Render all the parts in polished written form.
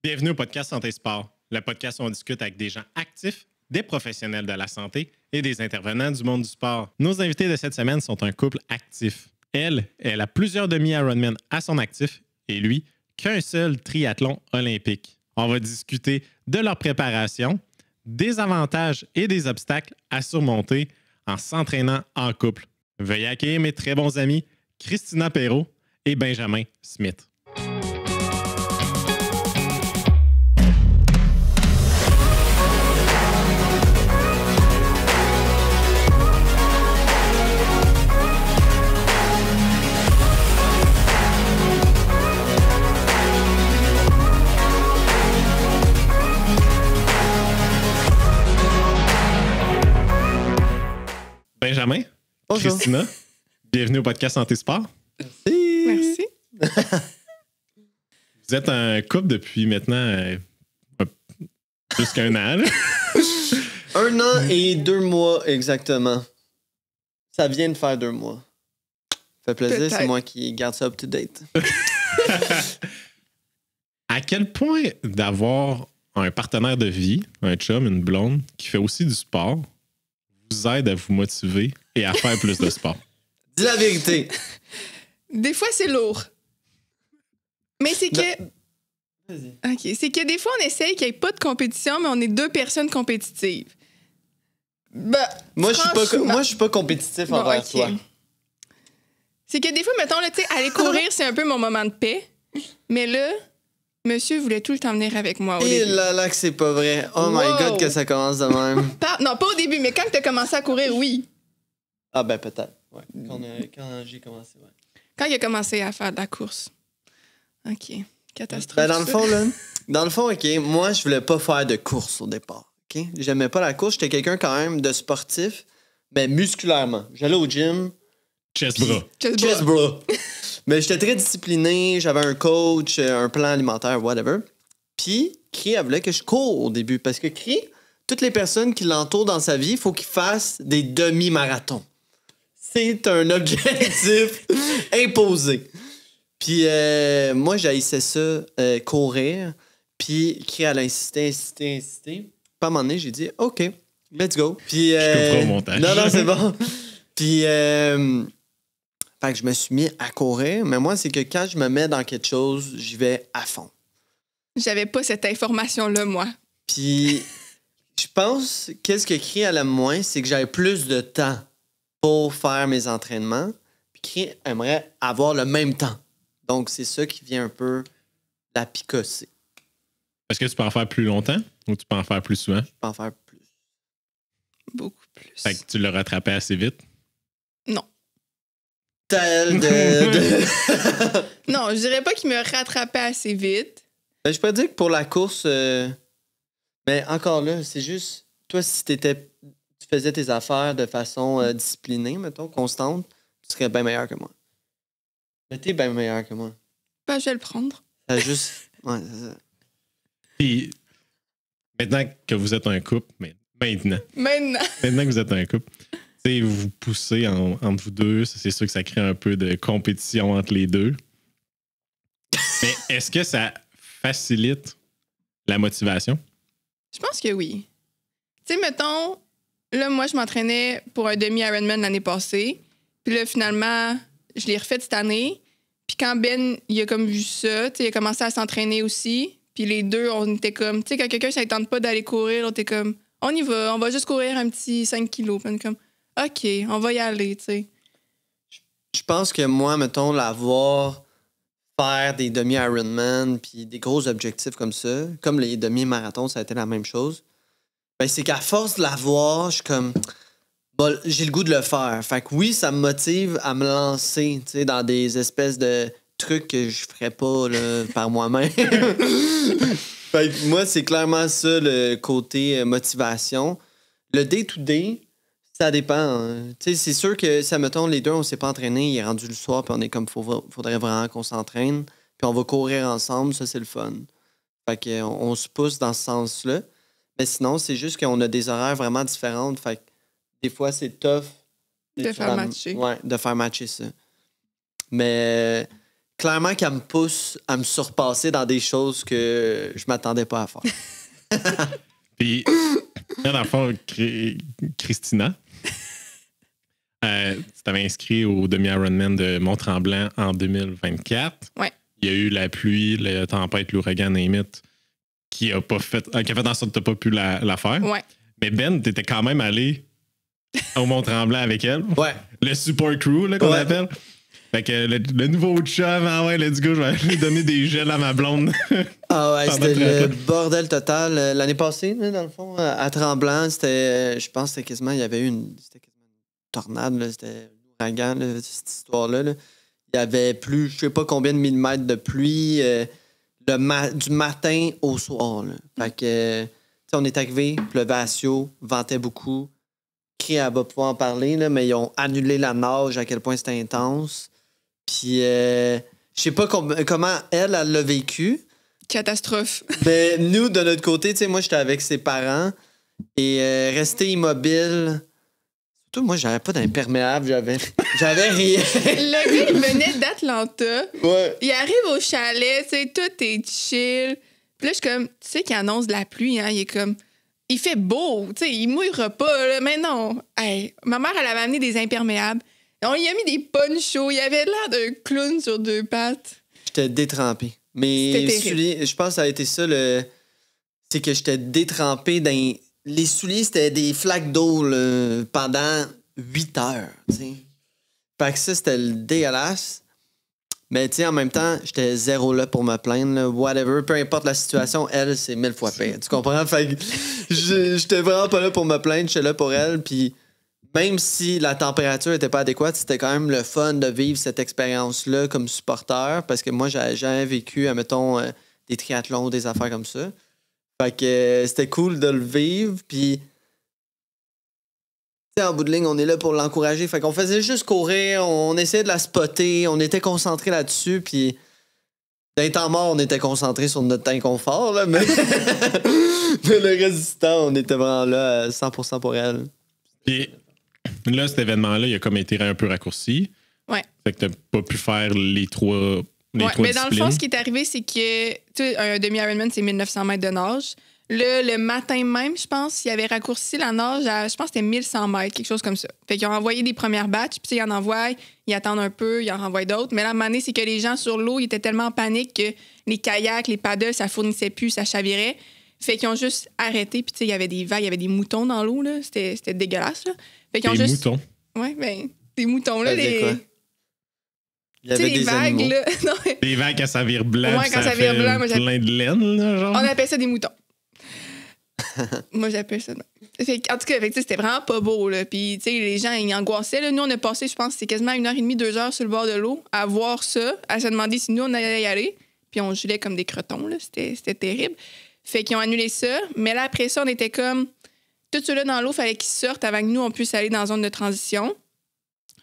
Bienvenue au podcast Santé Sport, le podcast où on discute avec des gens actifs, des professionnels de la santé et des intervenants du monde du sport. Nos invités de cette semaine sont un couple actif. Elle a plusieurs demi-Ironman à son actif et lui, qu'un seul triathlon olympique. On va discuter de leur préparation, des avantages et des obstacles à surmonter en s'entraînant en couple. Veuillez accueillir mes très bons amis Christina Perrault et Benjamin Smith. Benjamin, bonjour. Christina, bienvenue au podcast Santé Sport. Merci. Vous êtes un couple depuis maintenant plus qu'un an. 1 an et 2 mois exactement. Ça vient de faire 2 mois. Ça fait plaisir, Peut-être. c'est moi qui garde ça up-to-date. À quel point d'avoir un partenaire de vie, un chum, une blonde, qui fait aussi du sport, vous aide à vous motiver et à faire plus de sport? Dis la vérité. Des fois, c'est lourd. Mais c'est que. Vas-y. OK. C'est que des fois, on essaye qu'il n'y ait pas de compétition, mais on est 2 personnes compétitives. Bah, Moi, franchement- je suis pas compétitif Bon, envers OK. toi. C'est que des fois, mettons, là, tu sais, aller courir, c'est un peu mon moment de paix. Mais là, monsieur voulait tout le temps venir avec moi au Et début. là là que c'est pas vrai. Oh my Wow. god que ça commence de même. Non, pas au début, mais quand tu as commencé à courir, oui. Ah ben peut-être. Ouais. Quand j'ai commencé, ouais. Quand il a commencé à faire de la course. OK. Catastrophe. Ben dans le ça. fond, là. Dans le fond, OK, moi, je voulais pas faire de course au départ. OK? J'aimais pas la course. J'étais quelqu'un quand même de sportif, mais musculairement. J'allais au gym. Chest bras. Just Chest bra. bra. Mais j'étais très discipliné, j'avais un coach, un plan alimentaire, whatever. Puis, Cri, elle voulait que je cours au début. Parce que Cri, toutes les personnes qui l'entourent dans sa vie, il faut qu'il fasse des demi-marathons. C'est un objectif imposé. Puis, moi, j'haïssais ça, courir. Puis, Cri, elle a insisté. Puis, à un moment donné, j'ai dit, OK, let's go. Puis, couperai au montage. Non, c'est bon. Puis, fait que je me suis mis à courir. Mais moi, c'est que quand je me mets dans quelque chose, j'y vais à fond. J'avais pas cette information-là, moi. Puis, je pense, qu'est-ce que Cri elle aime moins, c'est que j'avais plus de temps pour faire mes entraînements. Puis, Cri aimerait avoir le même temps. Donc, c'est ça qui vient un peu la picosser. Est-ce que tu peux en faire plus longtemps ou tu peux en faire plus souvent? Je peux en faire plus. Beaucoup plus. Fait que tu l'as rattrapé assez vite. Non. Tel Non, je dirais pas qu'il me rattrapait assez vite. Ben, je peux dire que pour la course, mais encore là, c'est juste, toi, si tu faisais tes affaires de façon disciplinée, mettons, constante, tu serais bien meilleur que moi. Mais t'es bien meilleur que moi. Ben, je vais le prendre. Ça juste. Ouais, c'est ça. Puis maintenant que vous êtes un couple, mais maintenant Maintenant. que vous êtes un couple, tu sais, vous vous poussez entre vous deux, c'est sûr que ça crée un peu de compétition entre les deux. Mais est-ce que ça facilite la motivation? Je pense que oui. Tu sais, mettons, là, moi, je m'entraînais pour un demi-Ironman l'année passée. Puis là, finalement, je l'ai refait cette année. Puis quand Ben, il a comme vu ça, tu sais, il a commencé à s'entraîner aussi. Puis les deux, on était comme, tu sais, quand quelqu'un, ça ne tente pas d'aller courir, on était comme, on y va, on va juste courir un petit 5 kilos. Puis on est comme, OK, on va y aller, tu sais. Je pense que moi, mettons, faire des demi-Ironman puis des gros objectifs comme ça, comme les demi-marathons, ça a été la même chose. Ben, c'est qu'à force de l'avoir, je suis comme. Bon, j'ai le goût de le faire. Fait que oui, ça me motive à me lancer, tu sais, dans des espèces de trucs que je ferais pas là, par moi-même. Fait que moi, c'est clairement ça le côté motivation. Le day-to-day, ça dépend. Hein. Tu sais, c'est sûr que, ça mettons, les deux, on s'est pas entraîné, il est rendu le soir, puis on est comme, faudrait vraiment qu'on s'entraîne, puis on va courir ensemble, ça, c'est le fun. Fait que, on se pousse dans ce sens-là. Mais sinon, c'est juste qu'on a des horaires vraiment différentes. Fait que des fois, c'est tough De faire matcher. Ouais, de faire matcher ça. Mais clairement qu'elle me pousse à me surpasser dans des choses que je m'attendais pas à faire. Puis, là, dans le fond, Christina, tu t'avais inscrit au demi-Ironman de Mont-Tremblant en 2024. Ouais. Il y a eu la pluie, la tempête, l'ouragan, name it, qui a fait en sorte que tu n'as pas pu la faire. Ouais. Mais Ben, tu étais quand même allé au Mont-Tremblant avec elle. Ouais. Le support crew, là, qu'on appelle. Fait que le nouveau chum, ah ouais, let's go, je vais aller donner des gels à ma blonde. Ah ouais, Pendant c'était le le bordel total. L'année passée, là, dans le fond, à Tremblant, c'était. Je pense que c'était quasiment. Il y avait eu une tornade, là, c'était l'ouragan, là, cette histoire-là. Là. Il y avait plus, je sais pas combien de millimètres de pluie du matin au soir. Là. Fait que, tu sais, on est arrivé, pleuvait à Sio, ventait beaucoup. Cri à bas pouvoir en parler, là, mais ils ont annulé la nage à quel point c'était intense. Puis, je sais pas comment elle l'a vécu. Catastrophe. Mais nous, de notre côté, tu sais, moi, j'étais avec ses parents et rester immobile. Surtout, moi, j'avais pas d'imperméable, j'avais rien. Le gars, il venait d'Atlanta. Ouais. Il arrive au chalet, tu sais, tout est chill. Puis là, je suis comme, tu sais qu'il annonce de la pluie, hein. Il est comme, il fait beau, tu sais, il mouillera pas, là. Mais non. Hey, ma mère, elle avait amené des imperméables. On lui a mis des ponchos. Il avait l'air d'un clown sur deux pattes. J'étais détrempé. Mais les souliers, je pense que ça a été ça, c'est que j'étais détrempé dans. Les souliers, c'était des flaques d'eau là, pendant 8 heures, tu sais. Fait que ça, c'était le dégueulasse. Mais tu sais, en même temps, j'étais zéro là pour me plaindre, là, whatever. Peu importe la situation, elle, c'est 1000 fois pire. Tu comprends? Fait que j'étais vraiment pas là pour me plaindre, j'étais là pour elle. Puis même si la température était pas adéquate, c'était quand même le fun de vivre cette expérience-là comme supporter. Parce que moi, j'avais jamais vécu, admettons, des triathlons ou des affaires comme ça. Fait que c'était cool de le vivre. Puis, tu sais, en bout de ligne, on est là pour l'encourager. Fait qu'on faisait juste courir, on essayait de la spotter, on était concentrés là-dessus. Puis, d'un temps mort, on était concentrés sur notre inconfort, là, mais... mais le reste du temps, on était vraiment là à 100% pour elle. Puis là, cet événement-là, il a comme été un peu raccourci. Ouais. Fait que t'as pas pu faire les trois. Ouais, mais dans le fond, ce qui est arrivé, c'est que tu sais, un demi-Ironman, c'est 1900 mètres de nage. Là, le matin même, je pense, ils avaient raccourci la nage à, je pense, que c'était 1100 mètres, quelque chose comme ça. Fait qu'ils ont envoyé des premières batches, puis ils en envoient, ils attendent un peu, ils en renvoient d'autres. Mais là, à un moment donné, c'est que les gens sur l'eau, ils étaient tellement en panique que les kayaks, les paddles, ça fournissait plus, ça chavirait. Fait qu'ils ont juste arrêté, puis tu sais, il y avait des vagues, il y avait des moutons dans l'eau, là. C'était dégueulasse, là. Fait qu'ils ont des juste... moutons. Ouais, ben, des moutons, là, les... Quoi? Il y avait les des vagues, animaux. là. Non, Des vagues quand ça vire blanc, Ouais, puis quand ça vire fait blanc, moi, plein de laine, là, genre. on appelle ça des moutons. Moi, j'appelle ça. Fait, en tout cas, c'était vraiment pas beau. Là. Puis, tu sais, les gens, ils angoissaient. Là. Nous, on a passé, je pense, c'était quasiment 1h30, 2 heures sur le bord de l'eau à voir ça, à se demander si nous, on allait y aller. Puis, on gelait comme des crotons. Là. C'était terrible. Fait qu'ils ont annulé ça. Mais là, après ça, on était comme... Tout ceux-là dans l'eau, fallait qu'ils sortent avant que nous, on puisse aller dans la zone de transition.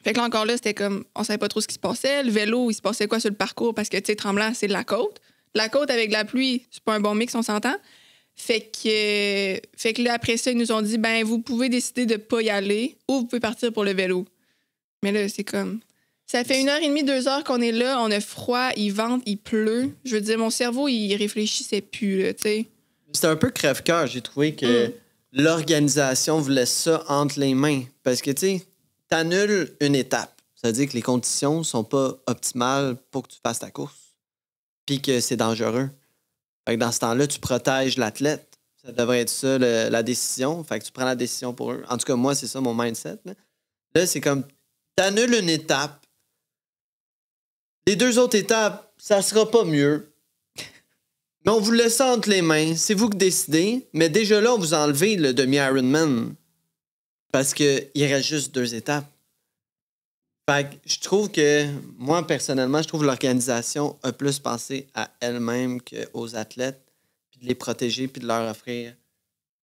Fait que là, encore là, c'était comme... On savait pas trop ce qui se passait. Le vélo, il se passait quoi sur le parcours? Parce que, tu sais, Tremblant, c'est de la côte. La côte avec de la pluie, c'est pas un bon mix, on s'entend. Fait que là, après ça, ils nous ont dit, ben vous pouvez décider de pas y aller ou vous pouvez partir pour le vélo. Mais là, c'est comme... Ça fait 1h30, 2 heures qu'on est là, on a froid, il vente, il pleut. Je veux dire, mon cerveau, il réfléchissait plus, là, tu sais. C'était un peu crève-cœur. J'ai trouvé que l'organisation voulait ça entre les mains. Parce que, tu sais, t'annules une étape. Ça veut dire que les conditions sont pas optimales pour que tu fasses ta course. Puis que c'est dangereux. Fait que dans ce temps-là, tu protèges l'athlète. Ça devrait être ça, la décision. Fait que tu prends la décision pour eux. En tout cas, moi, c'est ça mon mindset. Là, c'est comme, t'annules une étape. Les 2 autres étapes, ça sera pas mieux. Mais on vous laisse ça entre les mains. C'est vous qui décidez. Mais déjà là, on vous a enlevé le demi-Ironman. Parce qu'il reste juste 2 étapes. Fait que je trouve que, moi, personnellement, je trouve que l'organisation a plus pensé à elle-même qu'aux athlètes, puis de les protéger, puis de leur offrir,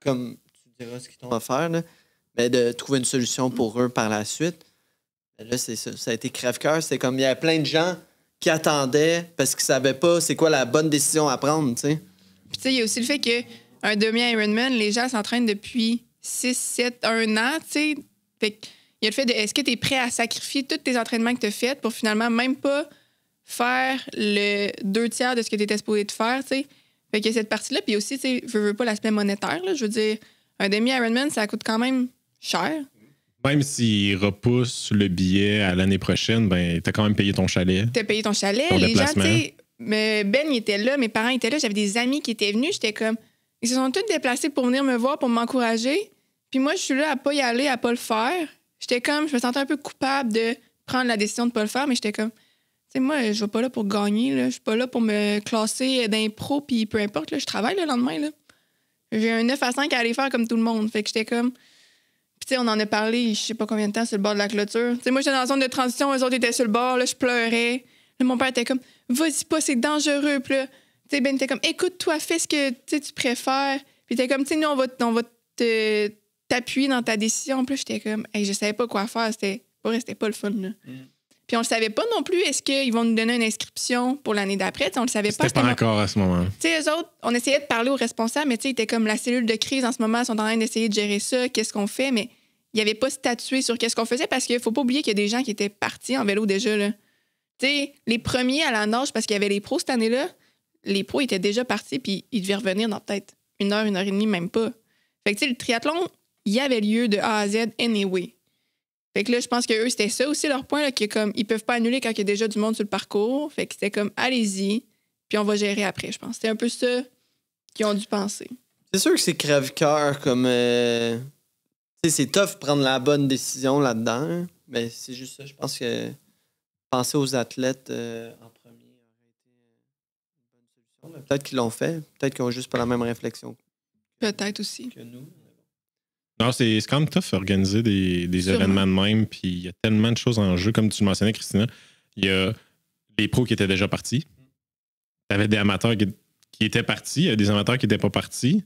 comme tu diras ce qu'ils t'ont offert, là, mais de trouver une solution pour eux par la suite. Mais là, c'est ça. Ça a été crève-cœur. C'est comme, il y a plein de gens qui attendaient parce qu'ils savaient pas c'est quoi la bonne décision à prendre, tu sais. Puis tu sais, il y a aussi le fait qu'un demi-Ironman, les gens s'entraînent depuis 6, 7, 1 an, tu sais. Fait que il y a le fait de est-ce que tu es prêt à sacrifier tous tes entraînements que tu as faits pour finalement même pas faire le 2/3 de ce que tu étais supposé de faire, tu sais. Fait que cette partie-là, puis aussi, tu sais, je veux pas l'aspect monétaire, là. Je veux dire, un demi-Ironman, ça coûte quand même cher. Même s'il repousse le billet à l'année prochaine, ben, t'as quand même payé ton chalet. T'as payé ton chalet. Ton Les gens, déplacement. tu sais, Ben, il était là, mes parents étaient là, j'avais des amis qui étaient venus. J'étais comme, ils se sont tous déplacés pour venir me voir, pour m'encourager. Puis moi, je suis là à pas y aller, à pas le faire. J'étais comme, je me sentais un peu coupable de prendre la décision de pas le faire, mais j'étais comme, tu sais, moi, je vais pas là pour gagner, là. Je suis pas là pour me classer d'impro, puis peu importe, là, je travaille le lendemain, là. J'ai un 9 à 5 à aller faire comme tout le monde. Fait que j'étais comme... Puis, tu sais, on en a parlé, je sais pas combien de temps, sur le bord de la clôture. Tu sais, moi, j'étais dans la zone de transition, eux autres étaient sur le bord, là, je pleurais. Là, mon père était comme, vas-y pas, c'est dangereux. Puis là, tu sais, Ben était comme, écoute-toi, fais ce que tu préfères. Puis, t'es comme, tu sais, nous, on va t'appuyer dans ta décision. Puis là, j'étais comme, hey, je savais pas quoi faire. C'était pas le fun, là. Puis, on le savait pas non plus, est-ce qu'ils vont nous donner une inscription pour l'année d'après? T'sais, on le savait pas. C'était pas encore à ce moment-là. Tu sais, eux autres, on essayait de parler aux responsables, mais tu sais, ils étaient comme la cellule de crise en ce moment, ils sont en train d'essayer de gérer ça, qu'est-ce qu'on fait, mais il n'y avait pas statué sur qu'est-ce qu'on faisait parce qu'il faut pas oublier qu'il y a des gens qui étaient partis en vélo déjà, là. Tu sais, les premiers à la nage, parce qu'il y avait les pros cette année-là, les pros étaient déjà partis, puis ils devaient revenir dans peut-être 1 heure et demie, même pas. Fait que, tu sais, le triathlon, il y avait lieu de A à Z anyway. Fait que là, je pense qu'eux, c'était ça aussi leur point, là, que comme, ils peuvent pas annuler quand il y a déjà du monde sur le parcours. Fait que c'était comme, allez-y, puis on va gérer après, je pense. C'était un peu ça qu'ils ont dû penser. C'est sûr que c'est crève-cœur comme... tu sais, c'est tough de prendre la bonne décision là-dedans, hein. Mais c'est juste ça. Je pense que penser aux athlètes en premier aurait été une bonne solution. Mais peut-être qu'ils l'ont fait. Peut-être qu'ils ont juste pas la même réflexion Peut-être aussi. que nous. Non, c'est quand même tough organiser des événements de même. Puis il y a tellement de choses en jeu. Comme tu le mentionnais, Christina, il y a les pros qui étaient déjà partis. Tu avais des amateurs qui étaient partis. Il y a des amateurs qui n'étaient pas partis.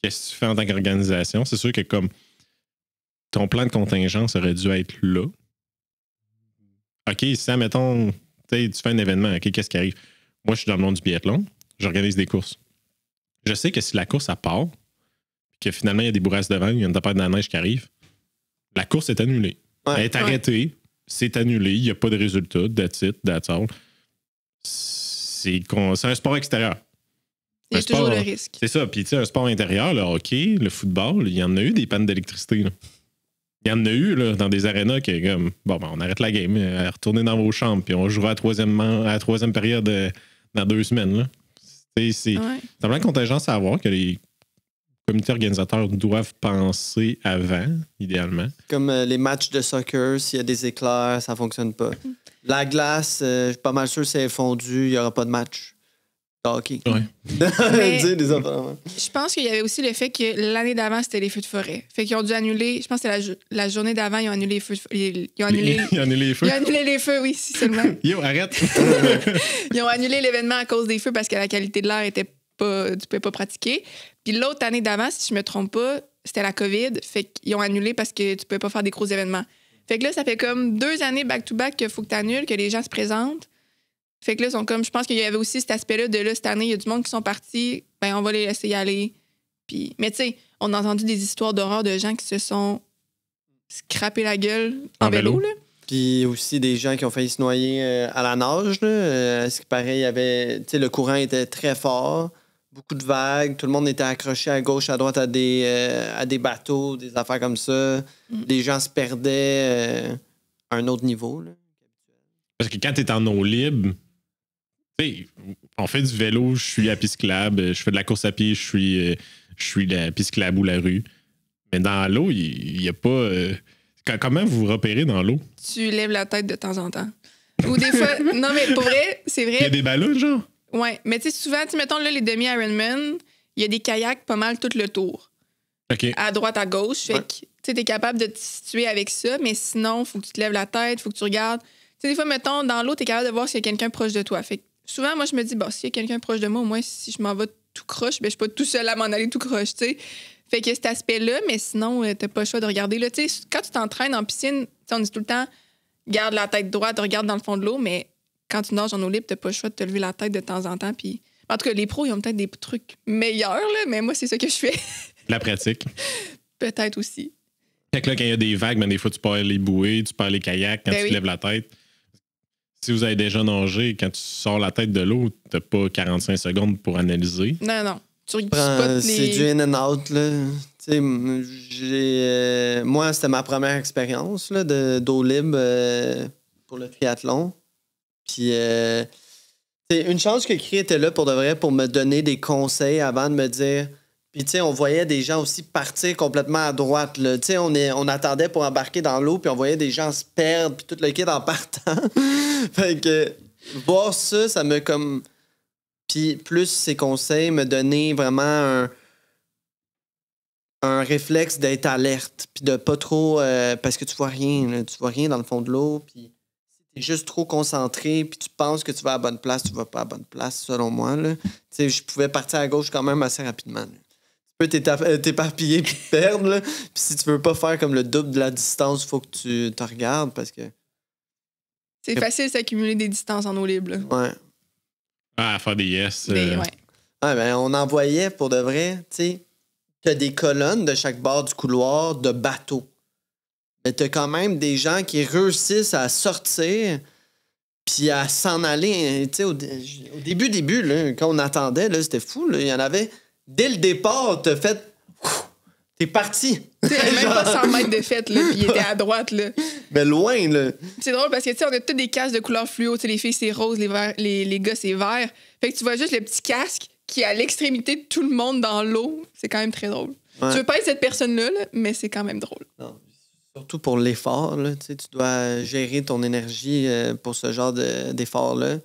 Qu'est-ce que tu fais en tant qu'organisation? C'est sûr que comme ton plan de contingence aurait dû être là. OK, si, admettons, tu fais un événement, OK, qu'est-ce qui arrive? Moi, je suis dans le monde du biathlon. J'organise des courses. Je sais que si la course, elle part, que finalement, il y a des bourrasques de vent, il y a une tempête de la neige qui arrive, la course est annulée. Ouais, Elle est arrêtée, c'est annulé, il n'y a pas de résultat, that's it, that's all. C'est un sport extérieur. Il y a toujours le risque. C'est ça. Puis, tu sais, un sport intérieur, le hockey, le football, il y en a eu des pannes d'électricité. Là. Il y en a eu là, dans des arénas qui, comme, bon, ben, on arrête la game, retournez dans vos chambres, puis on jouera à la troisième période dans 2 semaines. Là. C'est un plan de contingence à avoir que les comités organisateurs doivent penser avant, idéalement. Comme les matchs de soccer, s'il y a des éclairs, ça fonctionne pas. La glace, je suis pas mal sûr que c'est fondu, il n'y aura pas de match. Hockey. Ouais. Mais, je pense qu'il y avait aussi le fait que l'année d'avant, c'était les feux de forêt. Fait qu'ils ont dû annuler, je pense que c'était la journée d'avant, ils ont annulé les feux. Ils ont annulé les feux? Ils ont annulé les feux, oui, si seulement. Yo, arrête! Ils ont annulé l'événement à cause des feux parce que la qualité de l'air était pas... Tu pouvais pas pratiquer. Puis l'autre année d'avant, si je me trompe pas, c'était la COVID. Fait qu'ils ont annulé parce que tu pouvais pas faire des gros événements. Fait que là, ça fait comme 2 années back-to-back qu'il faut que tu annules, que les gens se présentent. Fait que là, sont comme, je pense qu'il y avait aussi cet aspect-là de là, cette année, il y a du monde qui sont partis, ben on va les laisser y aller. Puis, mais tu sais, on a entendu des histoires d'horreur de gens qui se sont scrappés la gueule en vélo, là. Puis aussi des gens qui ont failli se noyer à la nage, là. Ce qui paraît, il y avait, tu sais, le courant était très fort, beaucoup de vagues, tout le monde était accroché à gauche, à droite à des bateaux, des affaires comme ça. Des gens se perdaient à un autre niveau, là. Parce que quand tu es en eau libre, t'sais, on fait du vélo, je suis à piste cyclable, je fais de la course à pied, je suis la piste cyclable ou la rue. Mais dans l'eau, il n'y a pas... comment vous vous repérez dans l'eau? Tu lèves la tête de temps en temps. Ou des fois... Non, mais pour vrai, c'est vrai... Il y a des ballons, genre? Ouais, mais tu sais, souvent, mettons, là, les demi-Ironman, il y a des kayaks pas mal tout le tour. OK. À droite, à gauche. Fait que, tu sais, t'es capable de te situer avec ça, mais sinon, il faut que tu te lèves la tête, il faut que tu regardes. Tu sais, des fois, mettons, dans l'eau, t'es capable de voir s'il y a quelqu'un proche de toi. Fait que souvent, moi, je me dis, bon, s'il y a quelqu'un proche de moi, au moins, si je m'en vais tout croche, ben, je suis pas tout seul à m'en aller tout croche, tu sais. Fait que cet aspect-là, mais sinon, t'as pas le choix de regarder. Là, tu sais, quand tu t'entraînes en piscine, on dit tout le temps, garde la tête droite, regarde dans le fond de l'eau, mais quand tu nages en eau libre, t'as pas le choix de te lever la tête de temps en temps. Puis, en tout cas, les pros, ils ont peut-être des trucs meilleurs, là, mais moi, c'est ça que je fais. La pratique. Peut-être aussi. Fait que là, quand il y a des vagues, ben, des fois, tu perds les bouées, tu perds les kayaks quand tu te lèves la tête. si vous avez déjà nagé, quand tu sors la tête de l'eau, t'as pas 45 secondes pour analyser. Non. Tu C'est spots du in and out, là. Tu sais, moi, c'était ma première expérience là, d'eau libre pour le triathlon. Puis, c'est une chance que Cree était là pour de vrai pour me donner des conseils avant de me dire. Puis, tu sais, on voyait des gens aussi partir complètement à droite. Tu sais, on attendait pour embarquer dans l'eau, puis on voyait des gens se perdre, puis tout le kit en partant. Fait que voir ça, ça me comme. Puis, plus ces conseils me donnaient vraiment un réflexe d'être alerte, puis de pas trop. Parce que tu vois rien, là, tu vois rien dans le fond de l'eau, puis t'es juste trop concentré, puis tu penses que tu vas à la bonne place, tu vas pas à la bonne place, selon moi. Là. Tu sais, je pouvais partir à gauche quand même assez rapidement. Là. Tu peux t'éparpiller puis te perdre, là. Puis si tu veux pas faire comme le double de la distance, il faut que tu te regardes parce que. C'est facile de s'accumuler des distances en eau libre. Là. Ouais. Ah, faire des yes. Ouais. Ouais, ben, on en voyait pour de vrai, tu sais. T'as des colonnes de chaque bord du couloir de bateaux. Mais t'as quand même des gens qui réussissent à sortir puis à s'en aller. Tu sais, au début, là, quand on attendait, là, c'était fou. Là. Il y en avait. Dès le départ, t'as fait. T'es parti. Tu sais, même pas 100 mètres de fête, là, puis il était à droite, là. Mais loin, là. C'est drôle parce que, tu sais, on a tous des casques de couleur fluo. Tu sais, les filles, c'est rose, les gars, c'est vert. Fait que tu vois juste le petit casque qui est à l'extrémité de tout le monde dans l'eau. C'est quand même très drôle. Ouais. Tu veux pas être cette personne-là, là, mais c'est quand même drôle. Non. Surtout pour l'effort, là. Tu sais, tu dois gérer ton énergie pour ce genre d'effort-là.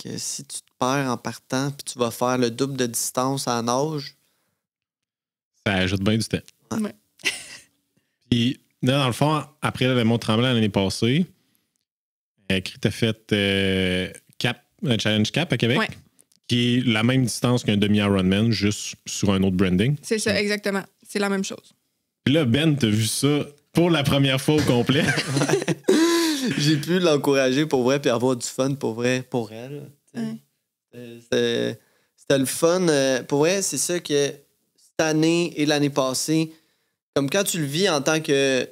Que si tu te perds en partant puis tu vas faire le double de distance en nage. Ça ajoute bien du temps. Ouais. Puis, là, dans le fond, après le Mont-Tremblant l'année passée, Cree t'a fait Challenge Cap à Québec, Ouais. qui est la même distance qu'un demi-Ironman, juste sur un autre branding. C'est ça, exactement. C'est la même chose. Puis là, Ben, t'as vu ça pour la première fois au complet. J'ai pu l'encourager pour vrai puis avoir du fun pour vrai pour elle. Ouais. C'était le fun. Pour vrai, c'est ça que cette année et l'année passée, comme quand tu le vis en tant que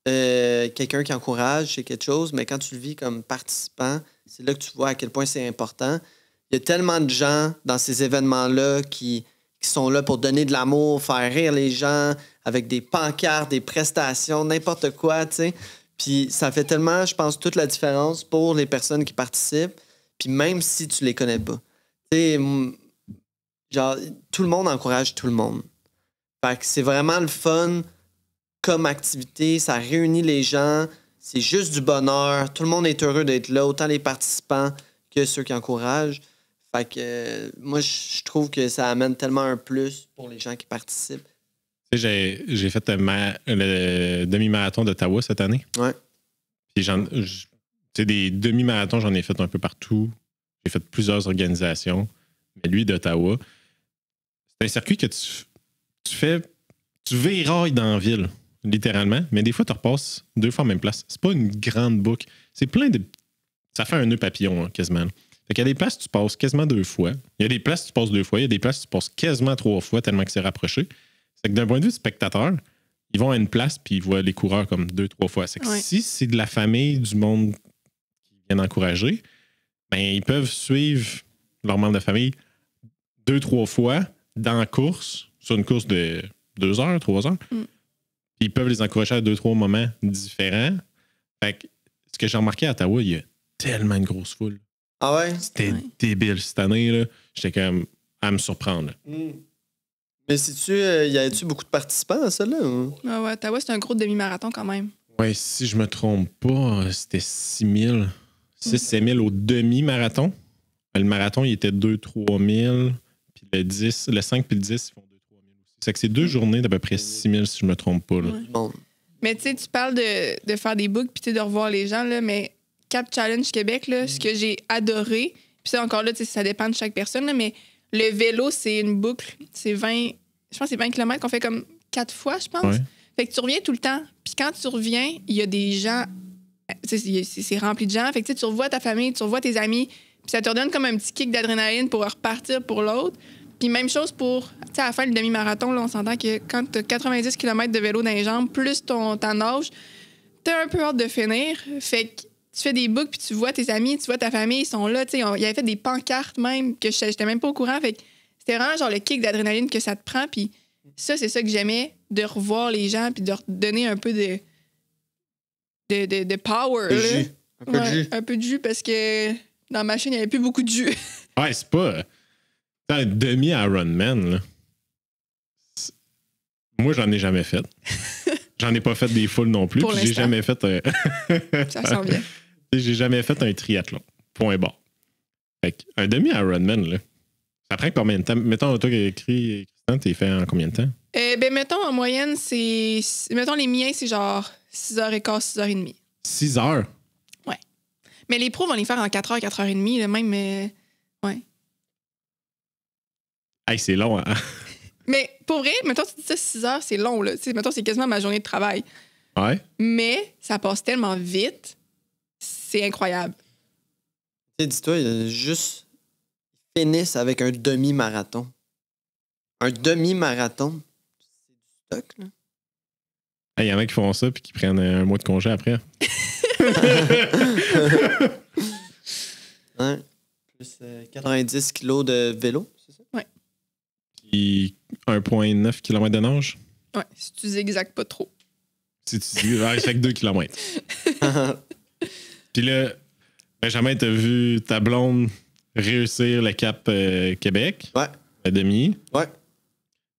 quelqu'un qui encourage, c'est quelque chose, mais quand tu le vis comme participant, c'est là que tu vois à quel point c'est important. Il y a tellement de gens dans ces événements-là qui sont là pour donner de l'amour, faire rire les gens avec des pancartes, des prestations, n'importe quoi, tu sais. Puis ça fait tellement, je pense, toute la différence pour les personnes qui participent, puis même si tu les connais pas. Tu sais, genre, tout le monde encourage tout le monde. Fait que c'est vraiment le fun comme activité, ça réunit les gens, c'est juste du bonheur, tout le monde est heureux d'être là, autant les participants que ceux qui encouragent. Fait que moi, je trouve que ça amène tellement un plus pour les gens qui participent. Tu sais, j'ai fait le demi-marathon d'Ottawa cette année. Ouais. Puis tu sais, des demi-marathons, j'en ai fait un peu partout. J'ai fait plusieurs organisations. Mais lui, d'Ottawa, c'est un circuit que tu virailles dans la ville, littéralement. Mais des fois, tu repasses 2 fois à la même place. C'est pas une grande boucle. C'est plein de... Ça fait un nœud papillon, hein, quasiment. Fait qu'il y a des places, tu passes quasiment 2 fois. Il y a des places, tu passes 2 fois. Il y a des places, tu passes quasiment 3 fois tellement que c'est rapproché. C'est que d'un point de vue spectateur, ils vont à une place puis ils voient les coureurs comme 2-3 fois. C'est que si c'est de la famille, du monde qui viennent encourager, ben ils peuvent suivre leurs membres de famille 2-3 fois dans la course, sur une course de 2 heures, 3 heures. Puis ils peuvent les encourager à 2-3 moments différents. Fait que ce que j'ai remarqué à Ottawa, il y a tellement une grosse foule. Ah ouais? C'était débile cette année, là. J'étais comme à me surprendre. Mais y avait-tu beaucoup de participants à ça, là? Ah ouais, Ottawa, c'est un gros demi-marathon quand même. Ouais, si je me trompe pas, c'était 6 000. 6-7 000 au demi-marathon. Le marathon, il était 2-3 000. Puis le 5 puis le 10, ils font 2-3 000 aussi. C'est que c'est 2 journées d'à peu près 6 000, si je me trompe pas. Là. Ouais. Bon. Mais tu sais, tu parles de faire des books puis de revoir les gens, là, mais Cap Challenge Québec, là, ce que j'ai adoré, puis ça encore là, ça dépend de chaque personne, là, mais le vélo, c'est une boucle. C'est 20, je pense que c'est 20 km qu'on fait comme 4 fois, je pense. Ouais. Fait que tu reviens tout le temps. Puis quand tu reviens, il y a des gens, c'est rempli de gens. Fait que tu revois ta famille, tu revois tes amis, puis ça te redonne comme un petit kick d'adrénaline pour repartir pour l'autre. Puis même chose pour, tu sais, à la fin du demi-marathon, là, on s'entend que quand tu as 90 km de vélo dans les jambes, plus ta nage, t'as un peu hâte de finir. Fait que, tu tu fais des books, puis tu vois tes amis, tu vois ta famille, ils sont là. Tu sais, ils avaient fait des pancartes même, que j'étais même pas au courant. Fait que c'était vraiment genre le kick d'adrénaline que ça te prend. Puis ça, c'est ça que j'aimais, de revoir les gens, puis de leur donner un peu de power. De là. jus. Un peu de jus. Un peu de jus, parce que dans ma chaîne, il n'y avait plus beaucoup de jus. Ouais, c'est pas. C'est un demi-Ironman, là. Moi, j'en ai jamais fait. J'en ai pas fait des foules non plus. Pour Puis j'ai l'instant. jamais fait un. Ça sent bien. J'ai jamais fait un triathlon. Point barre. Fait que un demi-Ironman, là. Ça prend combien de temps? Mettons, toi qui as écrit, Christian, t'es fait en combien de temps? Ben, mettons, en moyenne, c'est. Mettons, les miens, c'est genre 6h15, 6h30. 6 heures. Mais les pros vont les faire en 4h, 4h30, là, même. Ouais. Hey, c'est long, hein? Mais pour vrai, mettons, tu dis ça 6 heures, c'est long, là. Tu sais, mettons, c'est quasiment ma journée de travail. Ouais. Mais ça passe tellement vite, c'est incroyable. Tu sais, dis-toi, juste finissent avec un demi-marathon. Un demi-marathon, c'est du stock, là. Il y en a qui font ça puis qui prennent un mois de congé après. Ouais. Plus 90 kilos de vélo, c'est ça? Puis 1,9 km de nage. Ouais, si tu zigzags pas trop. Si tu dis, ouais, fait que 2 km. Puis là, Benjamin, t'as vu ta blonde réussir le Cap Québec. Ouais. La demi. Ouais.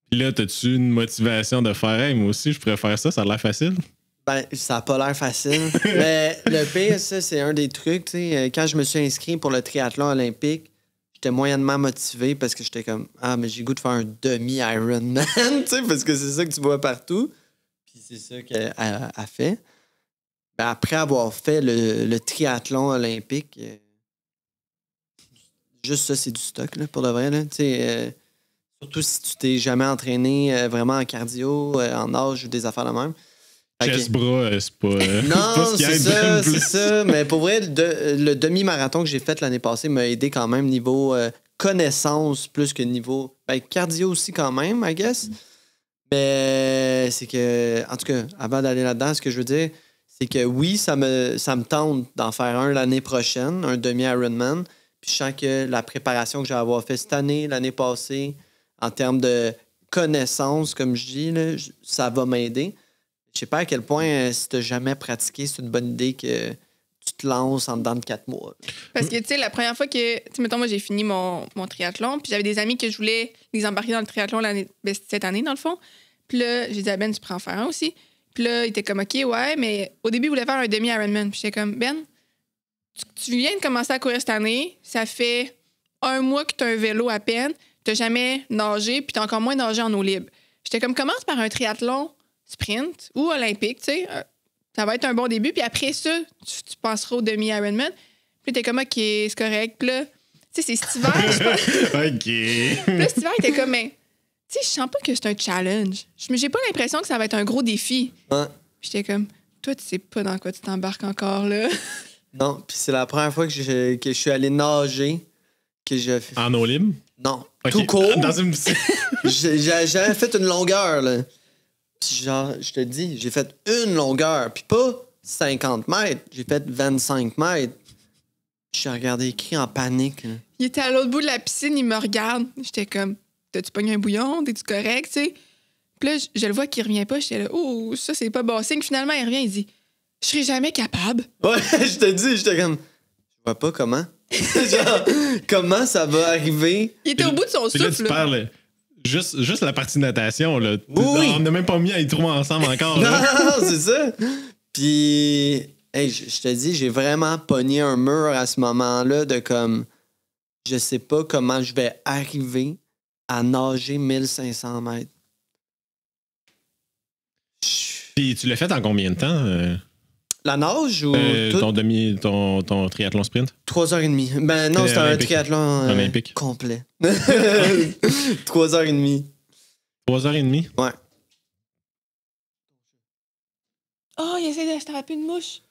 Puis là, t'as-tu une motivation de faire, hey, moi aussi, je pourrais faire ça, ça a l'air facile? Ben, ça a pas l'air facile. Mais le pire, ça, c'est un des trucs. Tu sais, quand je me suis inscrit pour le triathlon olympique, j'étais moyennement motivé parce que j'étais comme, ah, mais j'ai le goût de faire un demi-Ironman, tu sais, parce que c'est ça que tu vois partout. Puis c'est ça qu'elle a fait. Ben, après avoir fait le triathlon olympique, juste ça, c'est du stock, là, pour de vrai. Là. Tu sais, surtout si tu t'es jamais entraîné vraiment en cardio, en nage ou des affaires de même. Fait que- Chest-bras, c'est pas. Non, pas ce qui c'est aide ça, le plus. c'est ça. Mais pour vrai, le demi-marathon que j'ai fait l'année passée m'a aidé quand même niveau connaissance plus que niveau. Ben, cardio aussi quand même, I guess. Mais c'est que, en tout cas, avant d'aller là-dedans, ce que je veux dire, c'est que oui, ça me tente d'en faire un l'année prochaine, un demi-Ironman. Puis je sens que la préparation que j'ai avoir fait cette année, l'année passée, en termes de connaissance, comme je dis, là, ça va m'aider. Je sais pas à quel point, si t'as jamais pratiqué, c'est une bonne idée que tu te lances en dedans de 4 mois. Parce que, tu sais, la première fois que. Tu sais, mettons, moi, j'ai fini mon triathlon, puis j'avais des amis que je voulais les embarquer dans le triathlon cette année, dans le fond. Puis là, j'ai dit à Ben, tu prends en faire un aussi. Puis là, il était comme, OK, ouais, mais au début, il voulait faire un demi-Ironman. Puis j'étais comme, Ben, tu viens de commencer à courir cette année, ça fait 1 mois que tu as un vélo à peine, tu jamais nagé, puis tu as encore moins nagé en eau libre. J'étais comme, commence par un triathlon sprint ou olympique, tu sais. Ça va être un bon début, puis après ça, tu penseras au demi-Ironman. Puis t'es comme, OK, c'est correct. Puis là, tu sais, c'est cet hiver, je pense. OK. Puis là, cet hiver, il était comme, mais, tu sais, je sens pas que c'est un challenge. J'ai pas l'impression que ça va être un gros défi. Ouais. Puis j'étais comme, toi, tu sais pas dans quoi tu t'embarques encore, là. Non, puis c'est la première fois que je suis allé nager que j'ai fait. En eau libre? Non, OK. tout court. Dans une piscine. J'avais fait une longueur, là. Puis genre, je te dis, j'ai fait une longueur, puis pas 50 mètres, j'ai fait 25 mètres. J'ai regardé écrit en panique, là. Il était à l'autre bout de la piscine, il me regarde. J'étais comme, t'as-tu pogné un bouillon? T'es-tu correct, tu sais? Puis là, je le vois qu'il revient pas. J'étais là, oh, ça, c'est pas bon signe. Finalement, il revient, il dit, je serai jamais capable. Ouais, je te dis, j'étais comme, je vois pas comment. Genre, comment ça va arriver? Il était au bout de son Puis là, souffle. tu parles juste la partie natation, là. Oui. On n'a même pas mis à les trois ensemble encore, Non, là. non, c'est ça. Puis, hey, je te dis, j'ai vraiment pogné un mur à ce moment-là de comme, je sais pas comment je vais arriver à nager 1500 mètres. Puis tu l'as fait en combien de temps? La nage ou tout? Ton triathlon sprint? 3h30. Ben non, c'était un Olympique. triathlon Olympique. complet. 3h30. 3h30? Ouais. Oh, il essaie de se taper une mouche.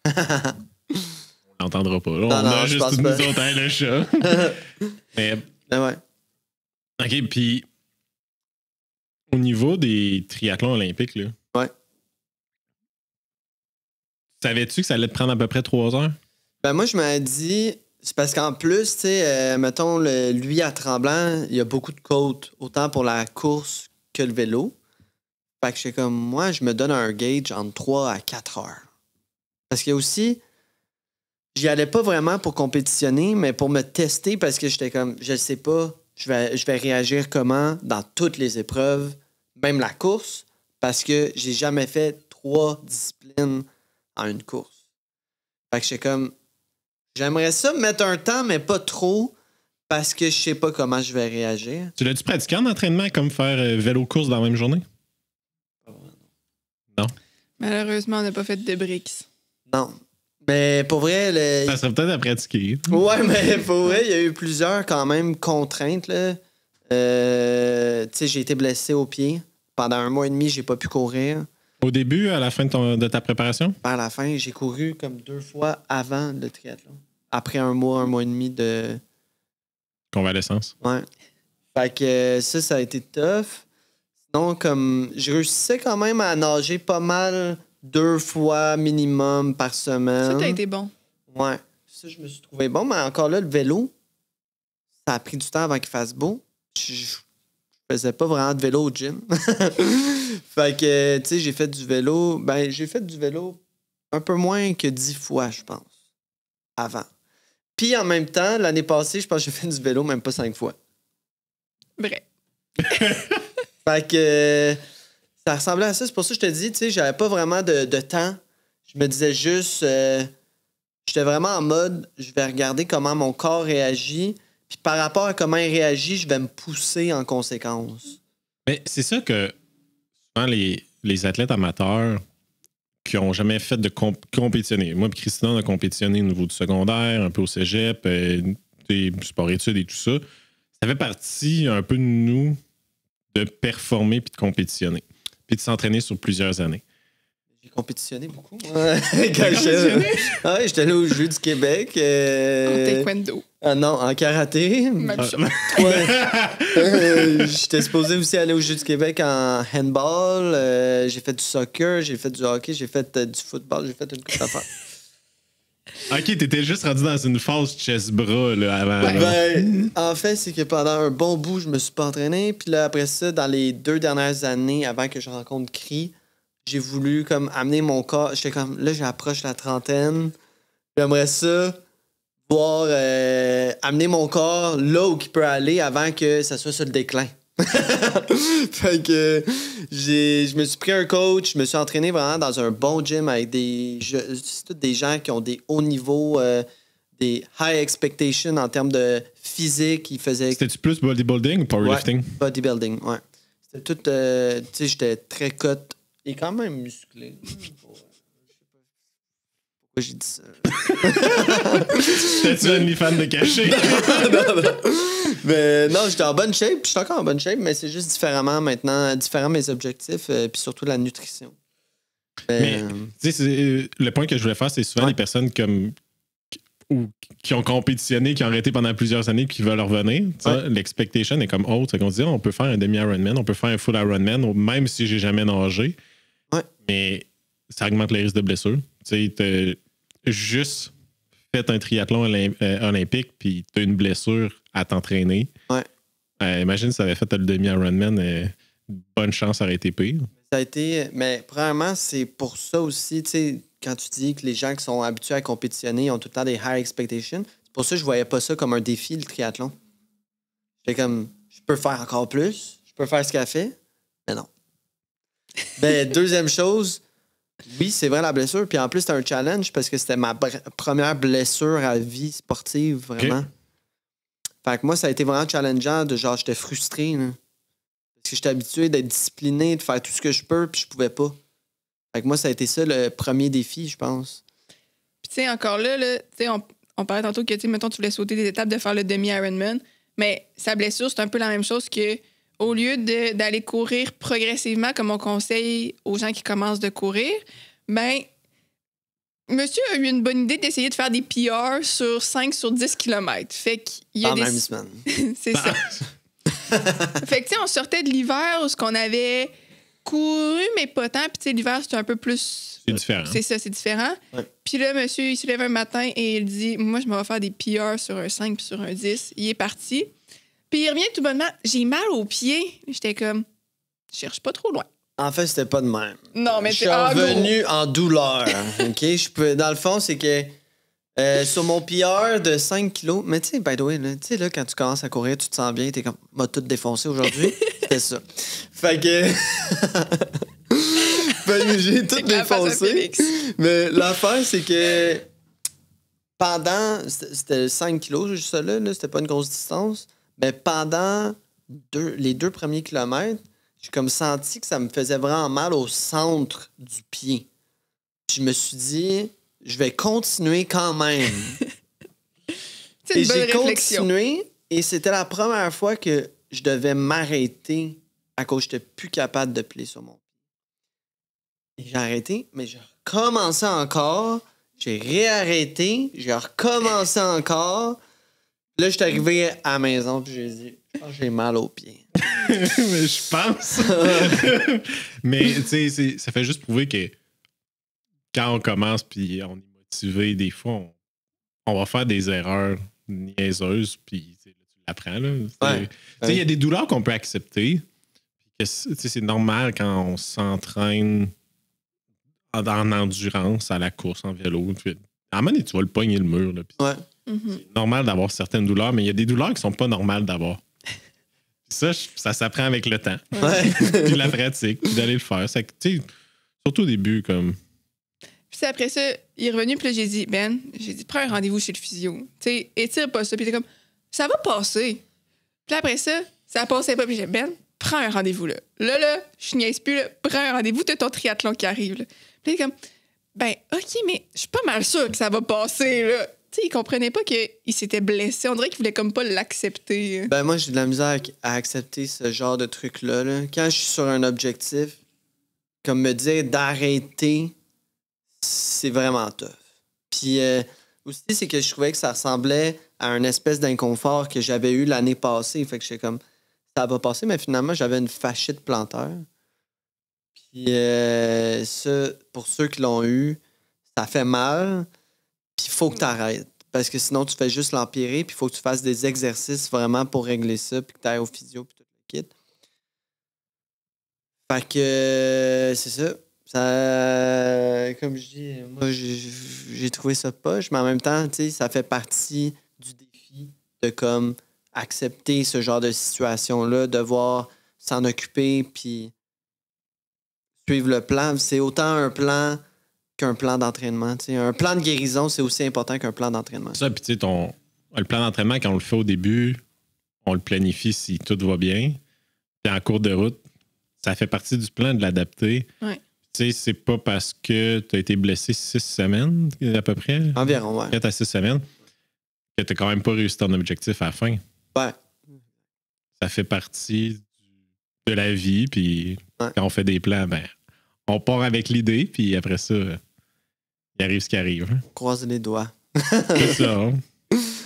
On l'entendra pas. Là. Non, On non, a je juste pense tous pas. nous autres, hein, le chat. Mais, Ben ouais. OK, puis au niveau des triathlons olympiques, là. Ouais. Savais-tu que ça allait te prendre à peu près 3 heures? Ben moi, je m'avais dit, c'est parce qu'en plus, tu sais, mettons, lui à Tremblant, il y a beaucoup de côtes, autant pour la course que le vélo. Fait que j'étais comme, moi, je me donne un gauge entre 3 à 4 heures. Parce qu'il y a aussi, j'y allais pas vraiment pour compétitionner, mais pour me tester parce que j'étais comme, je sais pas, je vais réagir comment dans toutes les épreuves, même la course, parce que j'ai jamais fait 3 disciplines en une course. Fait que j'étais comme, j'aimerais ça mettre un temps, mais pas trop, parce que je sais pas comment je vais réagir. Tu l'as-tu pratiqué en entraînement comme faire vélo-course dans la même journée? Non. Malheureusement, on n'a pas fait de breaks. Non. Mais pour vrai, Ça serait peut-être à pratiquer. ouais, mais pour vrai, il y a eu plusieurs quand même contraintes, là. Tu sais, j'ai été blessé au pied. Pendant 1 mois et demi, j'ai pas pu courir. Au début, à la fin de ta préparation? Vers la fin, j'ai couru comme 2 fois avant le triathlon. Après 1 mois et demi de... Convalescence. Ouais. Fait que ça a été tough. Sinon, comme, je réussissais quand même à nager pas mal 2 fois minimum par semaine. Ça, t'as été bon. Ouais. Ça, je me suis trouvé bon, mais encore là, le vélo, ça a pris du temps avant qu'il fasse beau. Je faisais pas vraiment de vélo au gym. Fait que, tu sais, j'ai fait du vélo. Ben, j'ai fait du vélo un peu moins que 10 fois, je pense, avant. Puis en même temps, l'année passée, je pense que j'ai fait du vélo même pas 5 fois. Vrai. Fait que ça ressemblait à ça. C'est pour ça que je te dis, tu sais, j'avais pas vraiment de temps. Je me disais juste, j'étais vraiment en mode, je vais regarder comment mon corps réagit. Puis par rapport à comment il réagit, je vais me pousser en conséquence. Mais c'est ça que souvent les athlètes amateurs qui n'ont jamais fait de compétitionner. Moi et Christina, on a compétitionné au niveau du secondaire, un peu au cégep, des sports-études et tout ça. Ça fait partie un peu de nous de performer puis de compétitionner. Puis de s'entraîner sur plusieurs années. J'ai compétitionné beaucoup. Ouais, j'étais allé aux Jeux du Québec. En taekwondo. Ah non, en karaté. Même chose. J'étais supposé aussi aller aux Jeux du Québec en handball. J'ai fait du soccer, j'ai fait du hockey, j'ai fait du football, j'ai fait une couple d'affaires. OK, t'étais juste rendu dans une phase chest-bras là, avant. Ouais. Ben, en fait, c'est que pendant un bon bout, je me suis pas entraîné. Puis là, après ça, dans les 2 dernières années, avant que je rencontre Cri, j'ai voulu comme amener mon corps. J'étais comme, là, j'approche la trentaine. J'aimerais ça voir amener mon corps là où il peut aller avant que ça soit sur le déclin. Fait que je me suis pris un coach, je me suis entraîné vraiment dans un bon gym avec c'est tous des gens qui ont des hauts niveaux, des high expectations en termes de physique. Ils faisaient C'était-tu plus bodybuilding ou powerlifting? Ouais, bodybuilding, ouais. C'était tout, tu sais, j'étais très cut et quand même musclé. Pourquoi j'ai dit ça? T'es-tu un fan de cacher? non. Mais non, j'étais en bonne shape, puis je suis encore en bonne shape, mais c'est juste différemment maintenant, différents mes objectifs, puis surtout la nutrition. Mais, tu sais, le point que je voulais faire, c'est souvent les personnes comme qui ont compétitionné, qui ont arrêté pendant plusieurs années, puis qui veulent revenir. L'expectation est comme haute. C'est qu'on se dit, on peut faire un demi-Ironman, on peut faire un full Ironman, même si j'ai jamais nagé. Ouais. Mais ça augmente les risques de blessure. Tu sais, juste fait un triathlon olympique, puis tu as une blessure à t'entraîner. Ouais. Imagine si ça avait fait le demi-Ironman, bonne chance, ça aurait été pire. Ça a été. Mais premièrement, c'est pour ça aussi, tu sais, quand tu dis que les gens qui sont habitués à compétitionner ont tout le temps des high expectations, c'est pour ça que je voyais pas ça comme un défi, le triathlon. J'étais comme, je peux faire encore plus, je peux faire ce qu'elle fait, mais non. Ben, deuxième chose, oui, c'est vrai la blessure. Puis en plus, c'était un challenge parce que c'était ma première blessure à vie sportive, vraiment. Okay. Fait que moi, ça a été vraiment challengeant de genre, j'étais frustré. Là. Parce que j'étais habitué d'être discipliné, de faire tout ce que je peux, puis je pouvais pas. Fait que moi, ça a été ça le premier défi, je pense. Puis tu sais, encore là tu sais, on parlait tantôt que, tu sais, mettons, tu voulais sauter des étapes de faire le demi-Ironman, mais sa blessure, c'est un peu la même chose que au lieu d'aller courir progressivement, comme on conseille aux gens qui commencent de courir, ben monsieur a eu une bonne idée d'essayer de faire des PR sur 5 sur 10 km. Fait qu'il y a dans la même semaine. C'est ça. Fait que, tu sais, on sortait de l'hiver où on avait couru, mais pas tant. Puis, tu sais, l'hiver, c'est un peu plus. C'est différent. C'est ça, c'est différent. Ouais. Puis là, monsieur, il se lève un matin et il dit moi, je m'en vais faire des PR sur un 5 puis sur un 10. Il est parti. Puis il revient tout bonnement. J'ai mal aux pieds. J'étais comme, je cherche pas trop loin. En fait, c'était pas de même. Non, mais Je suis c'est revenu en douleur. OK? Dans le fond, c'est que sur mon PR de 5 kilos, mais tu sais, by the way, là, quand tu commences à courir, tu te sens bien, t'es comme, m'a tout défoncé aujourd'hui. C'était ça. Fait que. Fait que j'ai tout défoncé. Mais l'affaire, c'est que c'était 5 kilos, juste ça là, c'était pas une grosse distance. Mais pendant les 2 premiers kilomètres, j'ai comme senti que ça me faisait vraiment mal au centre du pied. Puis je me suis dit, je vais continuer quand même. C'est Et une bonne j'ai réflexion. continué, et c'était la première fois que je devais m'arrêter à cause que j'étais plus capable de plier sur mon pied. Et j'ai arrêté, mais j'ai recommencé encore. J'ai réarrêté, j'ai recommencé encore. Là, je suis arrivé à la maison, puis j'ai dit, je pense que j'ai mal aux pieds. Mais je pense. Mais tu sais, ça fait juste prouver que quand on commence puis on est motivé, des fois, on va faire des erreurs niaiseuses, puis tu l'apprends. Là. Ouais. Il y a des douleurs qu'on peut accepter. C'est normal quand on s'entraîne en endurance à la course, en vélo. Puis, à un moment donné, tu vas le pogner le mur. Là, puis Ouais. c'est normal d'avoir certaines douleurs, mais il y a des douleurs qui sont pas normales d'avoir. Ça s'apprend avec le temps. Ouais. Puis la pratique, puis d'aller le faire. Ça, surtout au début, comme. Puis après ça, il est revenu, puis là, j'ai dit, prends un rendez-vous chez le physio. Tu sais, étire pas ça. Puis il était comme, ça va passer. Puis après ça passait pas. Puis j'ai dit, prends un rendez-vous, là. Là, je niaise plus, là. Prends un rendez-vous, t'as ton triathlon qui arrive, là. Puis il est comme, OK, mais je suis pas mal sûre que ça va passer, là. Tu sais, il comprenait pas qu'il s'était blessé. On dirait qu'il voulait comme pas l'accepter. Ben moi, j'ai de la misère à accepter ce genre de truc-là. Là. Quand je suis sur un objectif, comme me dire d'arrêter, c'est vraiment tough. Puis aussi, c'est que je trouvais que ça ressemblait à une espèce d'inconfort que j'avais eu l'année passée. Fait que j'étais comme, ça va passer, mais finalement, j'avais une fasciite plantaire. Puis ça, pour ceux qui l'ont eu, ça fait mal. Puis il faut que tu arrêtes. Parce que sinon, tu fais juste l'empirer. Puis il faut que tu fasses des exercices vraiment pour régler ça. Puis que tu ailles au physio. Puis tout le kit. Fait que c'est ça. Comme je dis, moi, j'ai trouvé ça poche. Mais en même temps, tu sais, ça fait partie du défi de comme accepter ce genre de situation-là, devoir s'en occuper. Puis suivre le plan. C'est autant un plan qu'un plan d'entraînement. T'sais. Un plan de guérison, c'est aussi important qu'un plan d'entraînement. Ça, puis tu sais, le plan d'entraînement, quand on le fait au début, on le planifie si tout va bien. Puis en cours de route, ça fait partie du plan de l'adapter. Ouais. Tu sais, c'est pas parce que tu as été blessé 6 semaines, à peu près. Environ, ouais. 4 à 6 semaines, que tu n'as quand même pas réussi ton objectif à la fin. Ouais. Ça fait partie de la vie, puis quand on fait des plans, on part avec l'idée, puis après ça, il arrive ce qui arrive. Croise les doigts. C'est ça. Hein?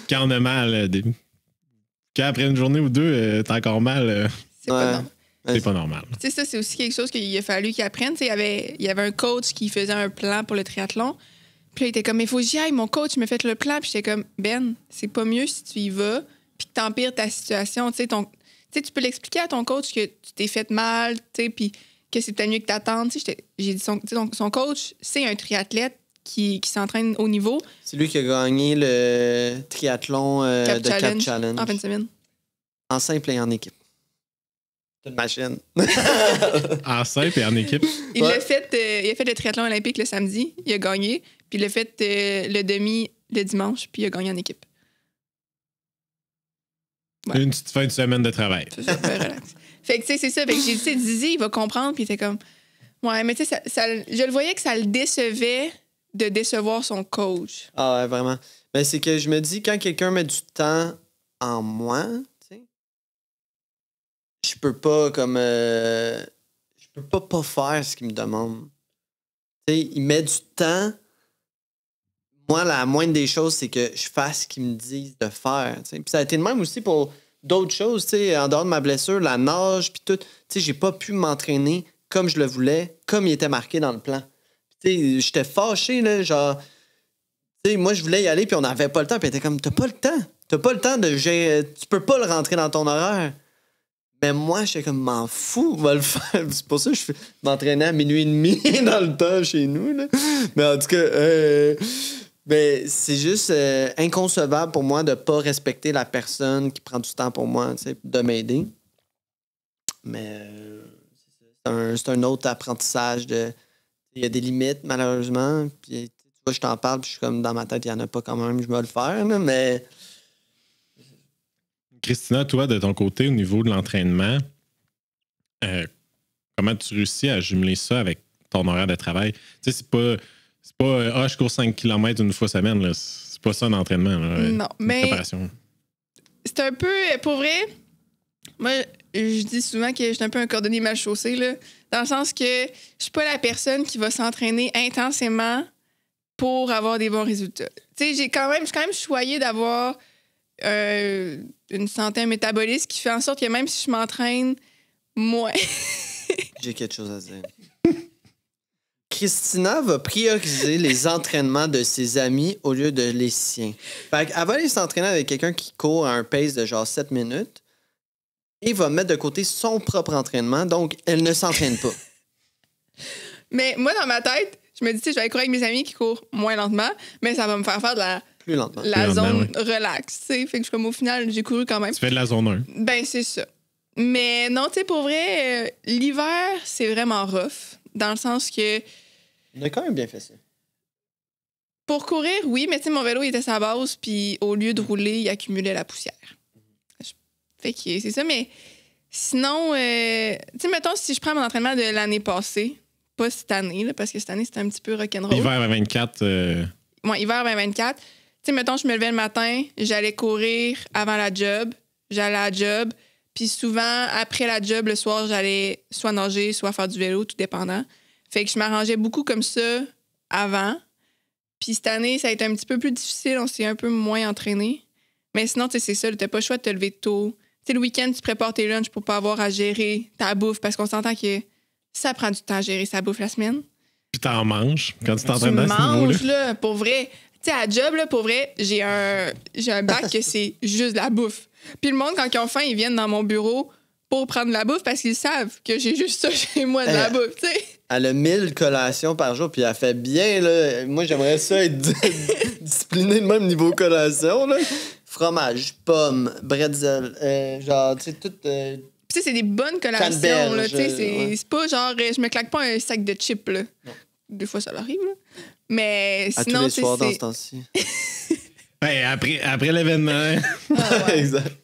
Quand on a mal, quand après une journée ou deux, t'as encore mal, C'est pas normal. c'est pas normal. Tu sais, ça, c'est aussi quelque chose qu'il a fallu qu'il apprenne. Tu sais, il y avait un coach qui faisait un plan pour le triathlon. Puis là, il était comme, mais faut que j'y aille, mon coach m'a fait le plan. Puis j'étais comme, c'est pas mieux si tu y vas, puis que t'empires ta situation. Tu sais, tu peux l'expliquer à ton coach que tu t'es fait mal, tu sais, puis que c'est peut-être mieux que t'attendes. Tu sais, j'ai dit, son coach, c'est un triathlète qui s'entraîne au niveau. C'est lui qui a gagné le triathlon de Cap Challenge. En fin de semaine. En simple et en équipe. C'est une machine. En simple et en équipe. Il a fait le triathlon olympique le samedi, il a gagné, puis il a fait le demi le dimanche, puis il a gagné en équipe. Ouais. Une petite fin de semaine de travail. C'est ça, relax. Fait que, tu sais, c'est ça. Fait que j'ai dit, Dizzy, il va comprendre, puis il était comme, ouais, mais tu sais, je le voyais que ça le décevait de décevoir son coach. Ah ouais, vraiment. Mais c'est que je me dis, quand quelqu'un met du temps en moi, tu sais, je peux pas comme... je peux pas faire ce qu'il me demande. Tu sais, il met du temps. Moi, la moindre des choses, c'est que je fasse ce qu'ils me disent de faire. Tu sais. Puis ça a été le même aussi pour d'autres choses, tu sais, en dehors de ma blessure, la nage, puis tout. Tu sais, j'ai pas pu m'entraîner comme je le voulais, comme il était marqué dans le plan. Tu sais, j'étais fâché, là, genre... Tu sais, moi, je voulais y aller, puis on n'avait pas le temps. Puis elle était comme, t'as pas le temps. T'as pas le temps de gérer... Tu peux pas le rentrer dans ton horaire. Mais moi, j'étais comme, m'en fous, on va le faire. C'est pour ça que je m'entraînais à 12h30 dans le temps chez nous, là. Mais en tout cas... Ben, c'est juste inconcevable pour moi de pas respecter la personne qui prend du temps pour moi, tu sais, de m'aider. Mais c'est un autre apprentissage de... Il y a des limites, malheureusement. Puis, tu vois, je t'en parle, puis je suis comme, dans ma tête, il y en a pas quand même, je vais le faire, là, mais... Christina, toi, de ton côté, au niveau de l'entraînement, comment tu réussis à jumeler ça avec ton horaire de travail? Tu sais, c'est pas je cours 5 km une fois semaine. Là. C'est pas ça l'entraînement. Non, mais préparation. C'est un peu... Pour vrai, moi, je dis souvent que je suis un peu un cordonnier mal chaussé, là, dans le sens que je suis pas la personne qui va s'entraîner intensément pour avoir des bons résultats. Tu sais, je suis quand même choyée d'avoir une santé, un métabolisme qui fait en sorte que même si je m'entraîne moins... J'ai quelque chose à dire. Christina va prioriser les entraînements de ses amis au lieu de les siens. Fait qu'elle va aller s'entraîner avec quelqu'un qui court à un pace de genre 7 minutes et va mettre de côté son propre entraînement, donc elle ne s'entraîne pas. Mais moi, dans ma tête, je me dis, tu sais, je vais aller courir avec mes amis qui courent moins lentement, mais ça va me faire de plus lentement. La plus zone lentement, relax, tu sais. Fait que je, comme au final, j'ai couru quand même. Tu fais de la zone 1. Ben, c'est ça. Mais non, tu sais, pour vrai, l'hiver, c'est vraiment rough, dans le sens que... On a quand même bien fait ça. Pour courir, oui, mais tu sais, mon vélo, il était sa base, puis au lieu de rouler, il accumulait la poussière. Fait que c'est ça, mais sinon, tu sais, mettons, si je prends mon entraînement de l'année passée, pas cette année, là, parce que cette année, c'était un petit peu rock'n'roll. Hiver 24. Ouais, hiver 2024. Tu sais, mettons, je me levais le matin, j'allais courir avant la job, j'allais à la job, puis souvent, après la job, le soir, j'allais soit nager, soit faire du vélo, tout dépendant. Fait que je m'arrangeais beaucoup comme ça avant. Puis cette année, ça a été un petit peu plus difficile. On s'est un peu moins entraîné. Mais sinon, tu sais, c'est ça. T'as pas le choix de te lever tôt. Tu sais, le week-end, tu prépares tes lunchs pour pas avoir à gérer ta bouffe parce qu'on s'entend que ça prend du temps à gérer sa bouffe la semaine. Puis t'en manges quand tu Tu t'entraînes à ce niveau-là. manges, là, pour vrai. Tu sais, à job, là, pour vrai, j'ai un bac que c'est juste de la bouffe. Puis le monde, quand ils ont faim, ils viennent dans mon bureau pour prendre de la bouffe parce qu'ils savent que j'ai juste ça chez moi, de la bouffe, tu sais. Elle a 1000 collations par jour, puis elle fait bien, là. Moi, j'aimerais ça être discipliné de même niveau collation, là. Fromage, pommes, bretzel, genre, tu sais, tout... Puis, tu sais, c'est des bonnes collations, Canneberge, là, tu sais. C'est pas genre, je me claque pas un sac de chips, là. Non. Des fois, ça l'arrive, là. Mais À sinon, tous les soirs dans ce temps-ci. Hey, après l'événement, Ah, ouais. Exact.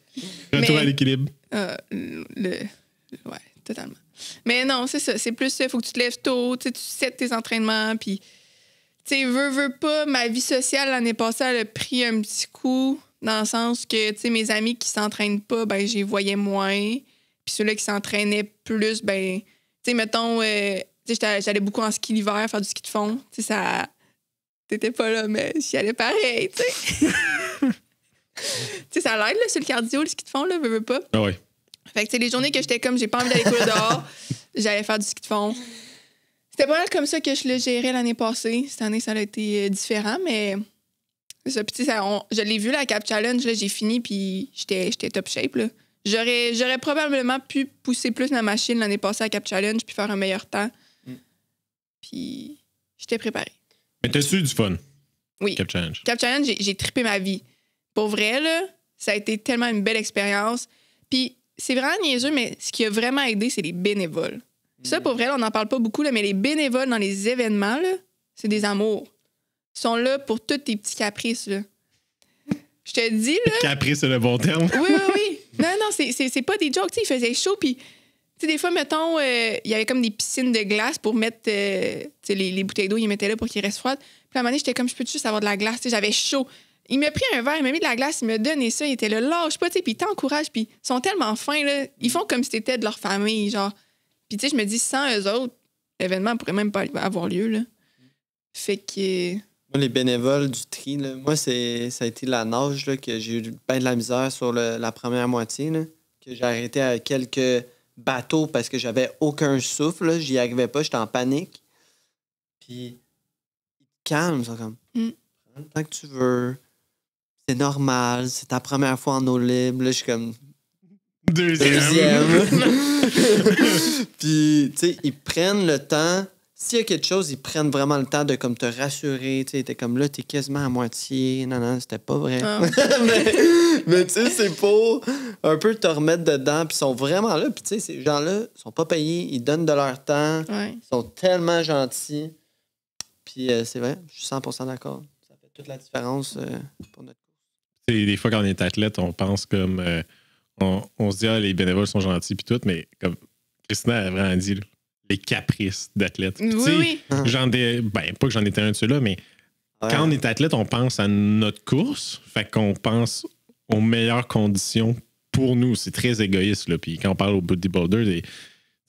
retour Mais- à l'équilibre. Ouais, totalement. Mais non, c'est ça. C'est plus, il faut que tu te lèves tôt, tu sais, tu sets tes entraînements, puis, tu sais, veux pas, ma vie sociale l'année passée, elle a pris un petit coup, dans le sens que, tu sais, mes amis qui s'entraînent pas, ben, j'y voyais moins. Puis ceux-là qui s'entraînaient plus, ben, tu sais, mettons, tu sais, j'allais beaucoup en ski l'hiver, faire du ski de fond. Tu sais, ça. T'étais pas là, mais j'y allais pareil, tu sais. Tu sais, ça l'aide, là, sur le cardio, le ski de fond, là, veux pas. Ah ouais. Fait que, tu sais, les journées que j'étais comme, j'ai pas envie d'aller courir dehors, j'allais faire du ski de fond. C'était pas mal comme ça que je le gérais l'année passée. Cette année, ça a été différent, mais. C'est ça. Puis, tu sais, je l'ai vu, la Cap Challenge, là, j'ai fini, puis j'étais top shape, là. J'aurais probablement pu pousser plus ma machine l'année passée à Cap Challenge, puis faire un meilleur temps. Puis, j'étais préparée. Mais t'as-tu eu du fun? Oui. Cap Challenge. Cap Challenge, j'ai trippé ma vie. Pour vrai, là, ça a été tellement une belle expérience. Puis, c'est vraiment niaiseux, mais ce qui a vraiment aidé, c'est les bénévoles. Ça, pour vrai, là, on n'en parle pas beaucoup, là, mais les bénévoles dans les événements, là, c'est des amours. Ils sont là pour tous tes petits caprices, là. Je te dis, là... Caprice, c'est le bon terme. Oui. Non, c'est pas des jokes. Tu sais, il faisait chaud, puis... Tu sais, des fois, mettons, il y avait comme des piscines de glace pour mettre... tu sais, les bouteilles d'eau, ils mettaient là pour qu'ils restent froides. Puis à un moment donné, j'étais comme, je peux juste avoir de la glace? Tu sais, j'avais chaud. Il m'a pris un verre, il m'a mis de la glace, il m'a donné ça, il était là, lâche pas, tu sais, puis ils t'encouragent, puis ils sont tellement fins, là. Ils font comme si t'étais de leur famille, genre. Puis tu sais, je me dis, sans eux autres, l'événement pourrait même pas avoir lieu, là. Fait que... Moi, les bénévoles du tri, là, moi, ça a été la nage là, que j'ai eu bien de la misère sur la première moitié. Là, que j'ai arrêté à quelques bateau parce que j'avais aucun souffle. Là. J'y arrivais pas, j'étais en panique. Puis, ils te calment, ils sont comme, prends le temps que tu veux. C'est normal, c'est ta première fois en eau libre. Là, je suis comme, deuxième. Puis, tu sais, ils prennent le temps. S'il y a quelque chose, ils prennent vraiment le temps de comme te rassurer. Tu sais, t'es comme là, t'es quasiment à moitié. Non, c'était pas vrai. Ah. mais tu sais, c'est pour un peu te remettre dedans. Puis ils sont vraiment là. Puis tu sais, ces gens-là sont pas payés. Ils donnent de leur temps. Ouais. Ils sont tellement gentils. Puis c'est vrai, je suis 100% d'accord. Ça fait toute la différence pour notre course. Des fois, quand on est athlète, on pense comme... on se dit, les bénévoles sont gentils puis tout, mais comme Christina a vraiment dit, là, les caprices d'athlète. Oui. Pas que j'en étais un de ceux-là, mais quand on est athlète, on pense à notre course, fait qu'on pense aux meilleures conditions pour nous. C'est très égoïste, là. Puis quand on parle au bodybuilder,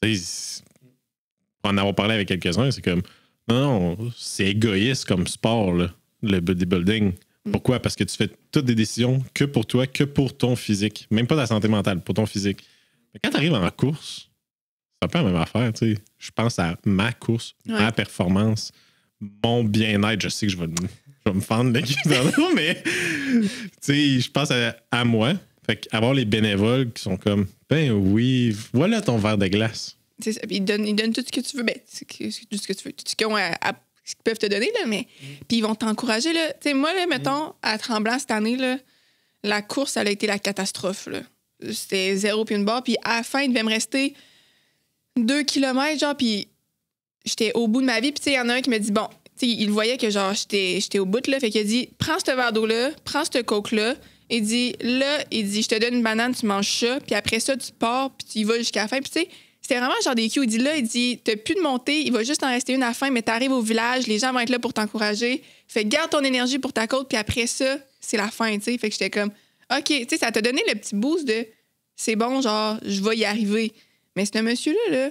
pour en avoir parlé avec quelques-uns, c'est comme, non, c'est égoïste comme sport, là, le bodybuilding. Pourquoi? Parce que tu fais toutes des décisions que pour toi, que pour ton physique. Même pas ta santé mentale, pour ton physique. Mais quand tu arrives en course, c'est un peu la même affaire, tu sais. Je pense à ma course, ma performance, mon bien-être. Je sais que je vais me fendre l'équivalent, mais tu sais, je pense à moi. Fait qu'avoir les bénévoles qui sont comme, ben oui, voilà ton verre de glace. C'est ça. Puis ils donnent tout ce que tu veux. Ben, tout ce que tu veux. Tout ce qu'ils ont ce qu'ils peuvent te donner, là, mais... Puis ils vont t'encourager, là. Tu sais, moi, là, mettons, à Tremblant, cette année, là, la course, elle a été la catastrophe, là. C'était 0 puis une barre. Puis à la fin, il devait me rester 2 kilomètres, genre, puis j'étais au bout de ma vie. Puis tu sais, il y en a un qui me dit, bon, tu sais, il voyait que, genre, j'étais au bout, là. Fait qu'il a dit, prends ce verre d'eau-là, prends ce coke-là. Il dit, je te donne une banane, tu manges ça. Puis après ça, tu pars, puis tu y vas jusqu'à la fin. Puis tu sais, c'était vraiment genre des cues. Il dit, t'as plus de montée, il va juste en rester une à la fin, mais t'arrives au village, les gens vont être là pour t'encourager. Fait que garde ton énergie pour ta côte, puis après ça, c'est la fin, tu sais. Fait que j'étais comme, OK, tu sais, ça t'a donné le petit boost de, c'est bon, genre, je vais y arriver. Mais ce monsieur-là, là,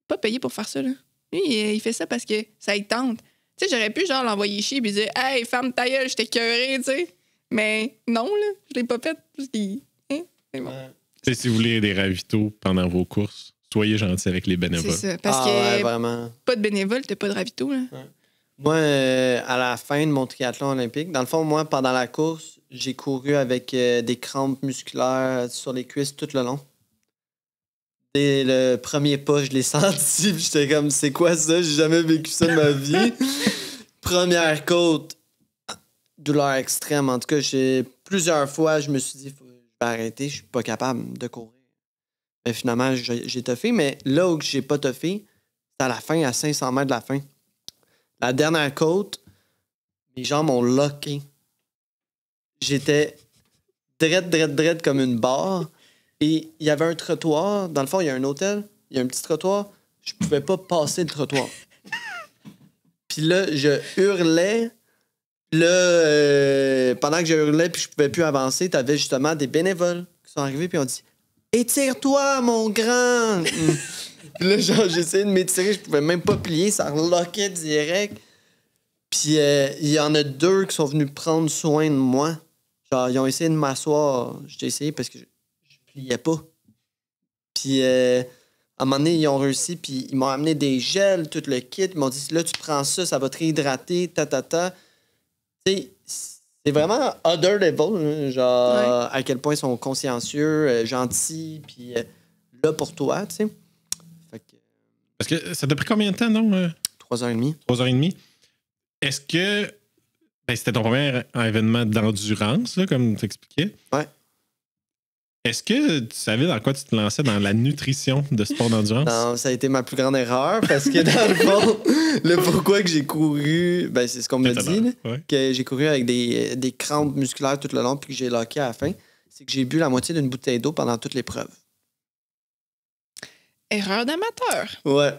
pas payé pour faire ça, là. Lui, il fait ça parce que ça il tente. Tu sais, j'aurais pu, genre, l'envoyer chier puis dire, hey, ferme ta gueule, j'étais écœurée, tu sais. Mais non, là, je l'ai pas fait parce qu'il. C'est bon. Si vous voulez des ravitaux pendant vos courses, soyez gentils avec les bénévoles. C'est ça. Parce que vraiment. Pas de bénévoles, t'as pas de ravito, là. Ouais. Moi, à la fin de mon triathlon olympique, dans le fond, moi, pendant la course, j'ai couru avec des crampes musculaires sur les cuisses tout le long. Dès le premier pas, je l'ai senti, puis j'étais comme, c'est quoi ça? J'ai jamais vécu ça de ma vie. Première côte, douleur extrême. En tout cas, plusieurs fois, je me suis dit, je vais arrêter, je suis pas capable de courir. Mais finalement, j'ai toffé, mais là où j'ai pas toffé, c'est à la fin, à 500 mètres de la fin. La dernière côte, mes jambes ont locké. J'étais drette comme une barre. Et il y avait un trottoir. Dans le fond, il y a un hôtel. Il y a un petit trottoir. Je pouvais pas passer le trottoir. Puis là, je hurlais. Là, pendant que je hurlais puis je pouvais plus avancer, t'avais justement des bénévoles qui sont arrivés puis ont dit « Étire-toi, mon grand! » Puis là, genre, j'essayais de m'étirer, je pouvais même pas plier, ça reloquait direct. Puis il y en a 2 qui sont venus prendre soin de moi. Genre, ils ont essayé de m'asseoir. J'ai essayé parce que je pliais pas. Puis à un moment donné, ils ont réussi, puis ils m'ont amené des gels, tout le kit. Ils m'ont dit, là, tu prends ça, ça va te réhydrater, ta. Tu sais, c'est vraiment other level, hein, genre, à quel point ils sont consciencieux, gentils, puis là pour toi, tu sais. Parce que ça t'a pris combien de temps, non? 3h30. 3h30. Est-ce que c'était ton premier événement d'endurance, là, comme tu expliquais? Ouais. Est-ce que tu savais dans quoi tu te lançais dans la nutrition de sport d'endurance? Non, ça a été ma plus grande erreur parce que dans le fond, le pourquoi que j'ai couru, ben c'est ce qu'on m'a dit, là, que j'ai couru avec des crampes musculaires tout le long puis que j'ai locké à la fin, c'est que j'ai bu la moitié d'une bouteille d'eau pendant toute l'épreuve. Erreur d'amateur. Ouais.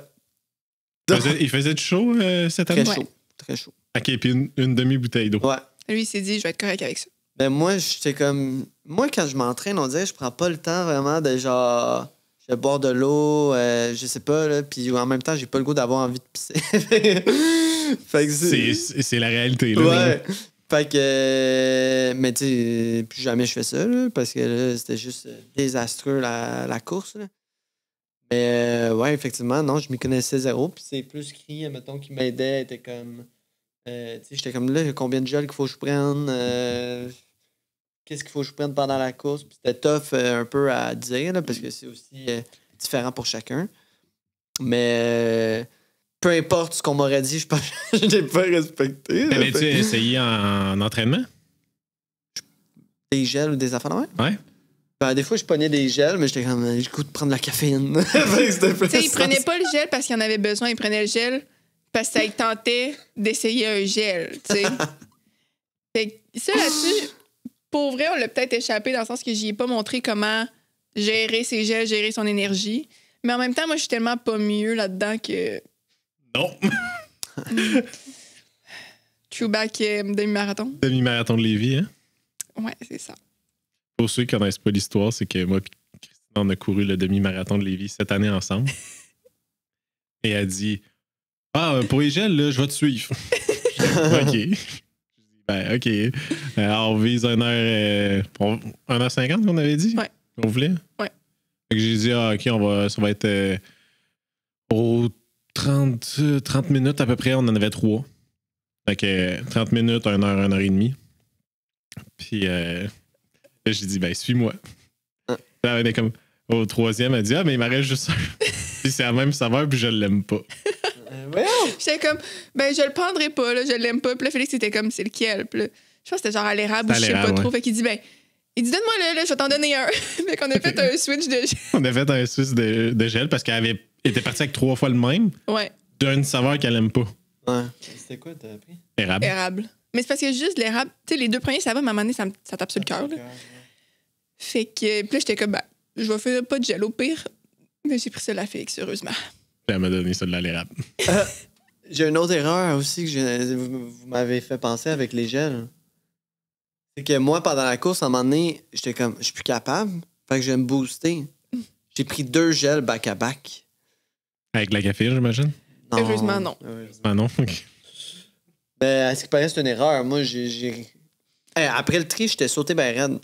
Il faisait chaud cette année? Très chaud. Très chaud. OK, puis une demi-bouteille d'eau. Ouais. Lui, il s'est dit, je vais être correct avec ça. Ben moi, j'étais comme... Moi, quand je m'entraîne, on dirait que je prends pas le temps vraiment de genre... Je vais boire de l'eau, je sais pas, là, puis en même temps, j'ai pas le goût d'avoir envie de pisser. Fait que c'est la réalité, là. Ouais. Fait que... mais tu sais, plus jamais je fais ça, là, parce que là, c'était juste désastreux, la course, là. Mais ouais, effectivement, non, je m'y connaissais zéro. Puis c'est plus Cri, mettons, qui m'aidait. Était comme. Tu sais, j'étais comme là, combien de gel qu'il faut que je prenne? Qu'est-ce qu'il faut que je prenne pendant la course? Puis c'était tough un peu à dire, là, parce que c'est aussi différent pour chacun. Mais peu importe ce qu'on m'aurait dit, je pense que je n'ai pas respecté. T'avais-tu essayé en entraînement? Des gels ou des affaires de même? Ouais. Ben, des fois, je pognais des gels, mais j'étais comme, j'ai le goût de prendre de la caféine. Il prenait pas le gel parce qu'il en avait besoin, il prenait le gel parce que ça lui tentait d'essayer un gel, tu sais. Fait que ça, là-dessus, pour vrai, on l'a peut-être échappé dans le sens que j'y ai pas montré comment gérer ses gels, gérer son énergie. Mais en même temps, moi, je suis tellement pas mieux là-dedans que... Non. True back demi-marathon. Demi-marathon de Lévis, hein? Ouais, c'est ça. Pour ceux qui connaissent pas l'histoire, c'est que moi et Christina, on a couru le demi-marathon de Lévis cette année ensemble. Et elle dit pour les gels, là, je vais te suivre. OK. Ben, OK. Alors, on vise 1h50 qu'on avait dit? Ouais. On voulait? Ouais. Fait que j'ai dit, OK, ça va être aux 30 minutes à peu près, on en avait 3. Fait que 30 minutes, 1 heure, 1 heure et demie. Puis là, j'ai dit, ben, suis-moi. Là, elle est comme, au 3e, elle dit, mais il m'en reste juste un. Puis c'est la même saveur, puis je l'aime pas. J'étais comme, ben, je le prendrai pas, là, je l'aime pas. Puis là, Félix, c'était comme, c'est lequel? Puis là, je pense que c'était genre à l'érable ou je sais pas trop. Fait qu'il dit, ben, donne-moi là, je vais t'en donner un. Fait qu'on a fait un switch de gel. On a fait un switch de gel parce qu'elle était partie avec 3 fois le même. Ouais. D'une saveur qu'elle aime pas. Ouais. C'était quoi, t'as pris? Érable. Mais c'est parce que juste l'érable, tu sais, les 2 premiers, ça va, mais à un moment donné, ça tape sur le cœur. Fait que, puis là, j'étais comme, ben, je vais faire pas de gel au pire. Mais j'ai pris ça la Félix, heureusement. Elle m'a donné ça de l'érable. J'ai une autre erreur aussi que vous m'avez fait penser avec les gels. C'est que moi, pendant la course, à un moment donné, j'étais comme, je suis plus capable. Fait que je vais me booster. J'ai pris 2 gels back-à-back. Avec la caféine, j'imagine? Non. Heureusement, non. Ah non? OK. Ben, à ce qui paraît, c'est une erreur. Moi, j'ai... après le tri, j'étais sauté ben raide.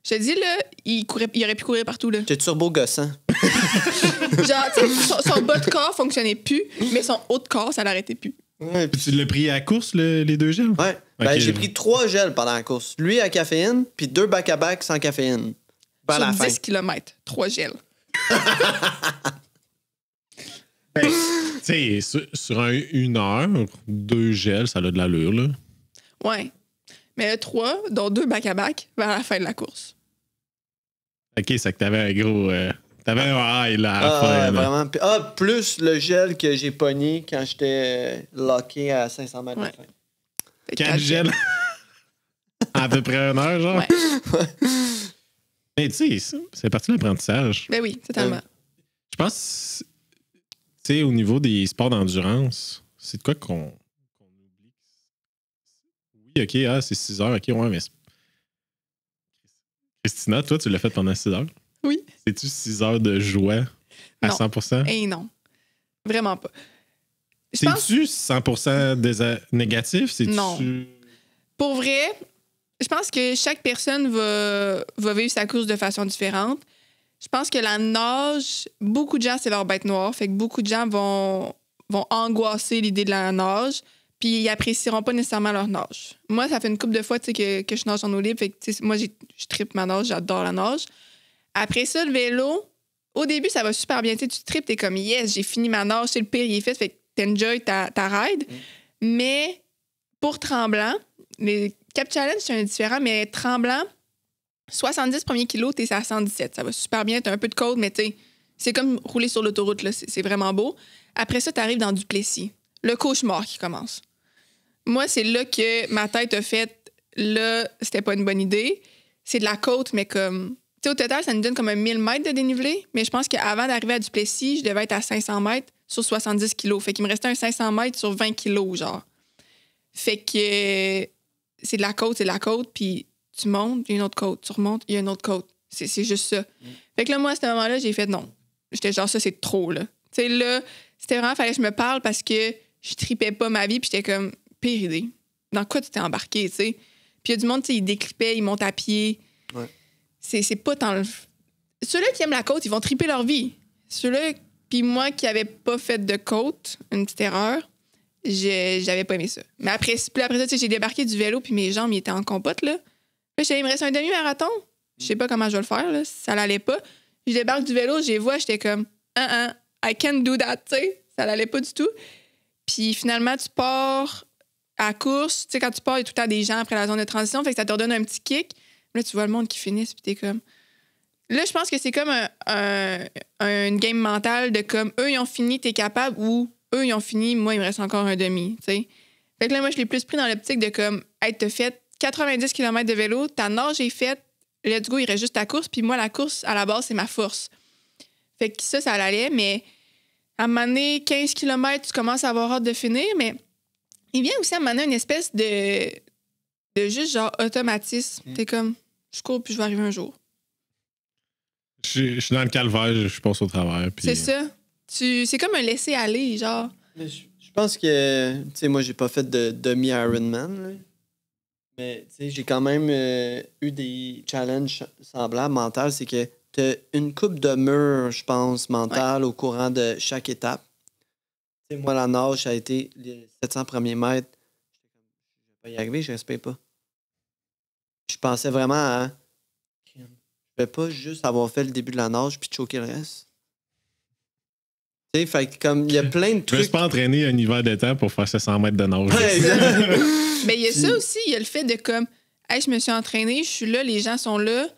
Je te dis, là, il aurait pu courir partout, là. J'étais turbo gossant. Genre, tu sais, son bas de corps fonctionnait plus, mais son haut de corps, ça l'arrêtait plus. Ouais, Puis tu l'as pris à la course, les 2 gels? Ouais. Ben, Ok. j'ai pris 3 gels pendant la course. Lui à caféine, puis 2 back-à-back sans caféine. Ben, à la Sur fin. 10 km, 3 gels. Ben, tu sais, sur 1 heure, 2 gels, ça a de l'allure, là. Ouais. Mais 3, dont 2 back-à-back, vers la fin de la course. OK, c'est que t'avais un gros... t'avais un high, là, à la fin. Ouais, là. vraiment. Plus le gel que j'ai pogné quand j'étais locké à 500 mètres de Ouais. la fin. Fait que 4 gels. À peu près 1 heure, genre. Ouais. Mais tu sais, c'est parti de l'apprentissage. Ben oui, totalement. Je pense, tu sais, au niveau des sports d'endurance, c'est de quoi qu'on oublie. Oui, OK, c'est 6 heures, OK, ouais, mais... Christina, toi, tu l'as fait pendant 6 heures? Oui. C'est-tu 6 heures de joie à Non. 100%? Et non. Vraiment pas. Je pense, C'est-tu 100% négatif? C'est-tu... Non. pour vrai, je pense que chaque personne va vivre sa course de façon différente. Je pense que la nage, beaucoup de gens, c'est leur bête noire. Fait que beaucoup de gens vont angoisser l'idée de la nage, puis ils apprécieront pas nécessairement leur nage. Moi, ça fait une couple de fois que je nage en eau libre. Fait que, moi, je trippe ma nage, j'adore la nage. Après ça, le vélo, au début, ça va super bien. Tu tripes, t'es comme, yes, j'ai fini ma nage, c'est le pire, il est fait. Fait que t'enjoy ta ride. Mais pour Tremblant, les Cap Challenge, c'est un différent, mais Tremblant, 70 premiers kilos, t'es à 117. Ça va super bien, t'as un peu de côte, mais tu sais, c'est comme rouler sur l'autoroute, là. C'est vraiment beau. Après ça, t'arrives dans Duplessis. Le cauchemar qui commence. Moi, c'est là que ma tête a fait, là, c'était pas une bonne idée. C'est de la côte, mais comme... Tu sais, au total, ça nous donne comme un 1000 mètres de dénivelé, mais je pense qu'avant d'arriver à Duplessis, je devais être à 500 mètres sur 70 kilos. Fait qu'il me restait un 500 mètres sur 20 kilos, genre. Fait que c'est de la côte, puis tu montes, il y a une autre côte. Tu remontes, il y a une autre côte. C'est juste ça. Fait que là, moi, à ce moment-là, j'ai fait non. J'étais genre, ça, c'est trop, là. Tu sais, là, c'était vraiment, fallait que je me parle parce que je tripais pas ma vie, puis j'étais comme, pire idée. Dans quoi tu t'es embarqué, tu sais? Puis il y a du monde, tu sais, ils déclipaient, ils montent à pied. Ouais. C'est pas tant... Ceux-là qui aiment la côte, ils vont triper leur vie. Ceux-là, puis moi qui n'avais pas fait de côte, une petite erreur, j'avais pas aimé ça. Mais après ça, tu sais, j'ai débarqué du vélo, puis mes jambes, ils étaient en compote, là. Là, il me reste un demi-marathon. Je sais pas comment je vais le faire, là. Ça l'allait pas. Je débarque du vélo, je les vois, j'étais comme, I can't do that, tu sais. Ça l'allait pas du tout. Puis finalement, tu pars à la course. Tu sais, quand tu pars, il y a tout le temps des gens après la zone de transition, fait que ça te redonne un petit kick. Là, tu vois le monde qui finisse, puis t'es comme... Là, je pense que c'est comme une game mentale de comme, eux, ils ont fini, t'es capable, ou eux, ils ont fini, moi, il me reste encore un demi, tu sais. Fait que là, moi, je l'ai plus pris dans l'optique de comme, hey, t'as fait 90 km de vélo, ta nage est faite, let's go, il reste juste ta course, puis moi, la course, à la base, c'est ma force. Fait que ça allait, mais à un moment donné, 15 km, tu commences à avoir hâte de finir, mais il vient aussi à un moment donné une espèce de juste genre automatisme. T'es comme, je cours puis je vais arriver un jour. Je suis dans le calvaire, je passe au travers. Puis... C'est ça. C'est comme un laisser-aller, genre. Je pense que, tu sais, moi, j'ai pas fait de demi-Ironman, là. Mais, tu sais, j'ai quand même eu des challenges semblables mentaux. C'est que t'as une coupe de mur, je pense, mentale au courant de chaque étape. Tu sais, moi, la nage, ça a été les 700 premiers mètres. Je vais pas y arriver, je respecte pas. Je pensais vraiment à... Je vais pas juste avoir fait le début de la nage puis choquer le reste. Tu sais, fait que comme il y a plein de Je me trucs... suis pas entraîné un hiver de temps pour faire 700 mètres de nage. Ouais, exact. Mais il y a ça aussi, il y a le fait de comme, hey, je me suis entraînée, je suis là, les gens sont là,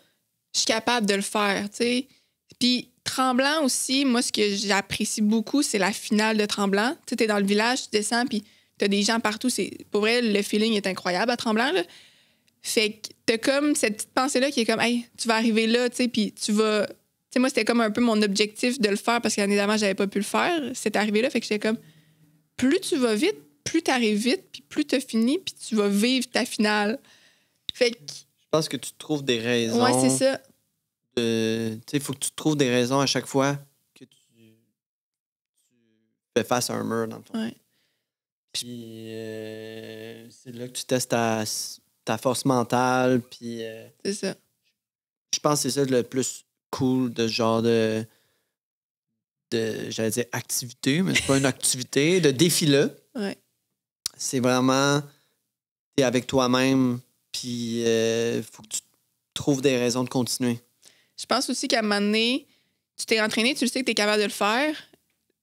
je suis capable de le faire, tu sais. Puis Tremblant aussi, moi, ce que j'apprécie beaucoup, c'est la finale de Tremblant. Tu sais, t'es dans le village, tu descends, puis t'as des gens partout. Pour vrai, le feeling est incroyable à Tremblant, là. Fait que t'as comme cette petite pensée-là qui est comme, hey, tu vas arriver là, tu sais, puis tu vas... Tu sais, moi, c'était comme un peu mon objectif de le faire parce que l'année d'avant, j'avais pas pu le faire. C'est arrivé là, fait que j'étais comme, plus tu vas vite, plus t'arrives vite, puis plus t'as fini, puis tu vas vivre ta finale. Fait que... Je pense que tu trouves des raisons. Ouais, c'est ça. Tu sais, il faut que tu trouves des raisons à chaque fois que tu fais face à un mur, dans le fond. Ouais. Puis c'est là que tu testes ta force mentale, puis... C'est ça. Je pense que c'est ça le plus cool de ce genre de j'allais dire activité, mais c'est pas une activité, de défi-là. Ouais. C'est vraiment, t'es avec toi-même, puis faut que tu trouves des raisons de continuer. Je pense aussi qu'à un moment donné, tu t'es entraîné, tu le sais que tu es capable de le faire.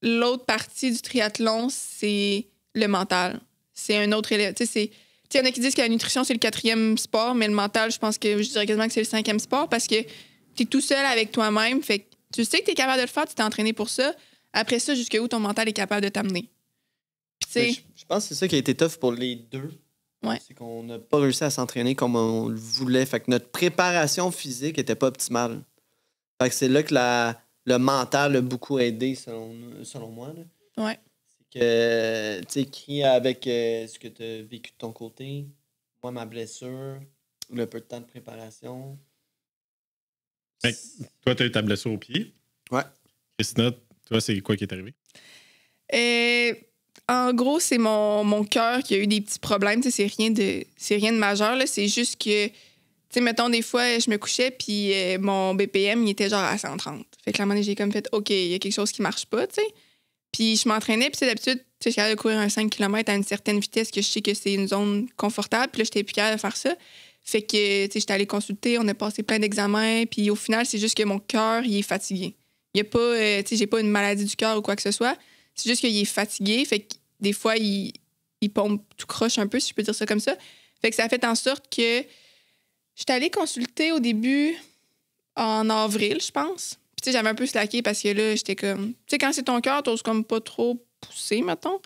L'autre partie du triathlon, c'est le mental. C'est un autre élève. Tu sais, il y en a qui disent que la nutrition, c'est le 4e sport, mais le mental, je pense que je dirais quasiment que c'est le 5e sport parce que tu es tout seul avec toi-même. Fait que tu sais que tu es capable de le faire, tu t'es entraîné pour ça. Après ça, jusqu'où ton mental est capable de t'amener. Je pense que c'est ça qui a été tough pour les deux. Ouais. C'est qu'on n'a pas réussi à s'entraîner comme on le voulait. Fait que notre préparation physique était pas optimale. Fait que c'est là que le mental a beaucoup aidé, selon moi. Là. Ouais. C'est que, tu sais, écrit avec ce que tu as vécu de ton côté, moi, ma blessure, le peu de temps de préparation. Fait que toi, tu as eu ta blessure au pied. Ouais. Christina, toi, c'est quoi qui est arrivé? En gros, c'est mon cœur qui a eu des petits problèmes. C'est rien de majeur. Là. C'est juste que, tu sais, mettons, des fois, je me couchais, puis mon BPM, il était genre à 130. Fait que à un moment donné, j'ai comme fait, OK, il y a quelque chose qui marche pas, tu sais. Puis je m'entraînais, puis d'habitude, tu sais, je suis capable de courir un 5 km à une certaine vitesse que je sais que c'est une zone confortable. Puis là, j'étais plus capable de faire ça. Fait que, tu sais, j'étais allée consulter, on a passé plein d'examens, puis au final, c'est juste que mon cœur, il est fatigué. Il y a pas, tu sais, j'ai pas une maladie du cœur ou quoi que ce soit. C'est juste qu'il est fatigué, fait que des fois, il pompe tout croche un peu, si je peux dire ça comme ça. Fait que ça a fait en sorte que j'étais allée consulter au début en avril, je pense. Puis, tu sais, j'avais un peu slacké parce que là, j'étais comme... Tu sais, quand c'est ton cœur, t'oses comme pas trop pousser, mettons.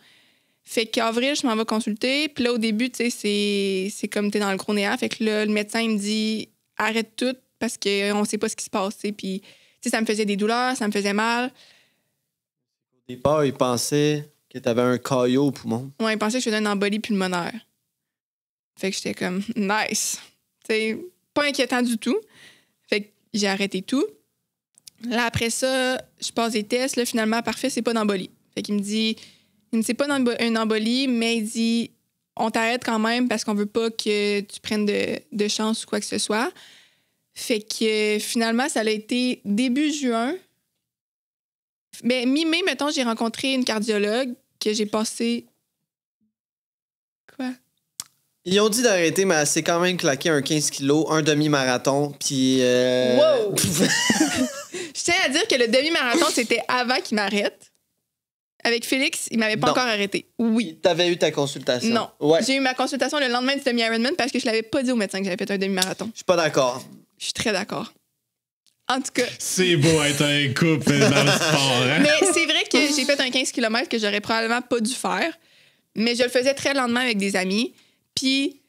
Fait qu'avril, je m'en vais consulter. Puis là, au début, tu sais, c'est comme t'es dans le gros néant. Fait que là, le médecin, il me dit « Arrête tout parce qu'on sait pas ce qui se passe. » Puis, tu sais, ça me faisait des douleurs, ça me faisait mal. Au départ, il pensait que tu avais un caillot au poumon. Ouais, il pensait que je faisais une embolie pulmonaire. Fait que j'étais comme « Nice. » Tu sais, pas inquiétant du tout. Fait que j'ai arrêté tout. Là, après ça, je passe des tests. Là, finalement, parfait, c'est pas d'embolie. Fait qu'il me dit, c'est pas une embolie, mais il dit, on t'arrête quand même parce qu'on veut pas que tu prennes de chance ou quoi que ce soit. Fait que finalement, ça a été début juin. Mais mi-mai, mettons, j'ai rencontré une cardiologue que j'ai passé... Quoi? Ils ont dit d'arrêter, mais elle s'est quand même claqué un 15 kilos, un demi-marathon, puis... Wow! Je tiens à dire que le demi-marathon, c'était avant qu'il m'arrête. Avec Félix, il m'avait pas Non. encore arrêté. Oui. T'avais eu ta consultation. Non. Ouais. J'ai eu ma consultation le lendemain du demi-Ironman parce que je l'avais pas dit au médecin que j'avais fait un demi-marathon. Je suis pas d'accord. Je suis très d'accord. En tout cas. C'est beau être un couple dans le sport, hein? Mais c'est vrai que j'ai fait un 15 km que j'aurais probablement pas dû faire. Mais je le faisais très lentement avec des amis. Puis...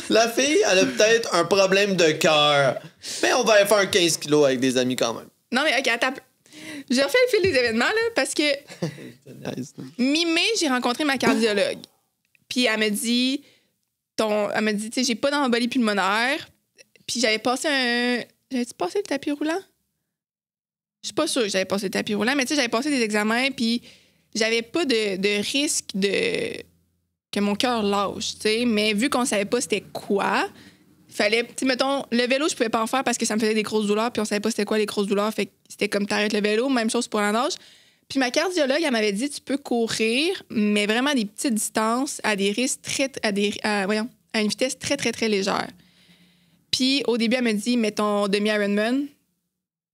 La fille, elle a peut-être un problème de cœur. Mais on va aller faire un 15 kilos avec des amis quand même. Non, mais OK, attends. J'ai refait le fil des événements, là, parce que mi-mai, j'ai rencontré ma cardiologue. Puis elle m'a dit, tu sais, j'ai pas d'embolie pulmonaire. Puis j'avais passé J'avais-tu passé le tapis roulant? Je suis pas sûre que j'avais passé le tapis roulant, mais tu sais, j'avais passé des examens, puis j'avais pas de risque que mon cœur lâche, tu sais. Mais vu qu'on savait pas c'était quoi, fallait, tu sais, mettons, le vélo, je pouvais pas en faire parce que ça me faisait des grosses douleurs, puis on savait pas c'était quoi les grosses douleurs, fait que c'était comme t'arrêtes le vélo, même chose pour la nage. Puis ma cardiologue, elle m'avait dit, tu peux courir, mais vraiment des petites distances à des risques à une vitesse très, très, très légère. Puis au début, elle m'a dit, mais ton demi-Ironman,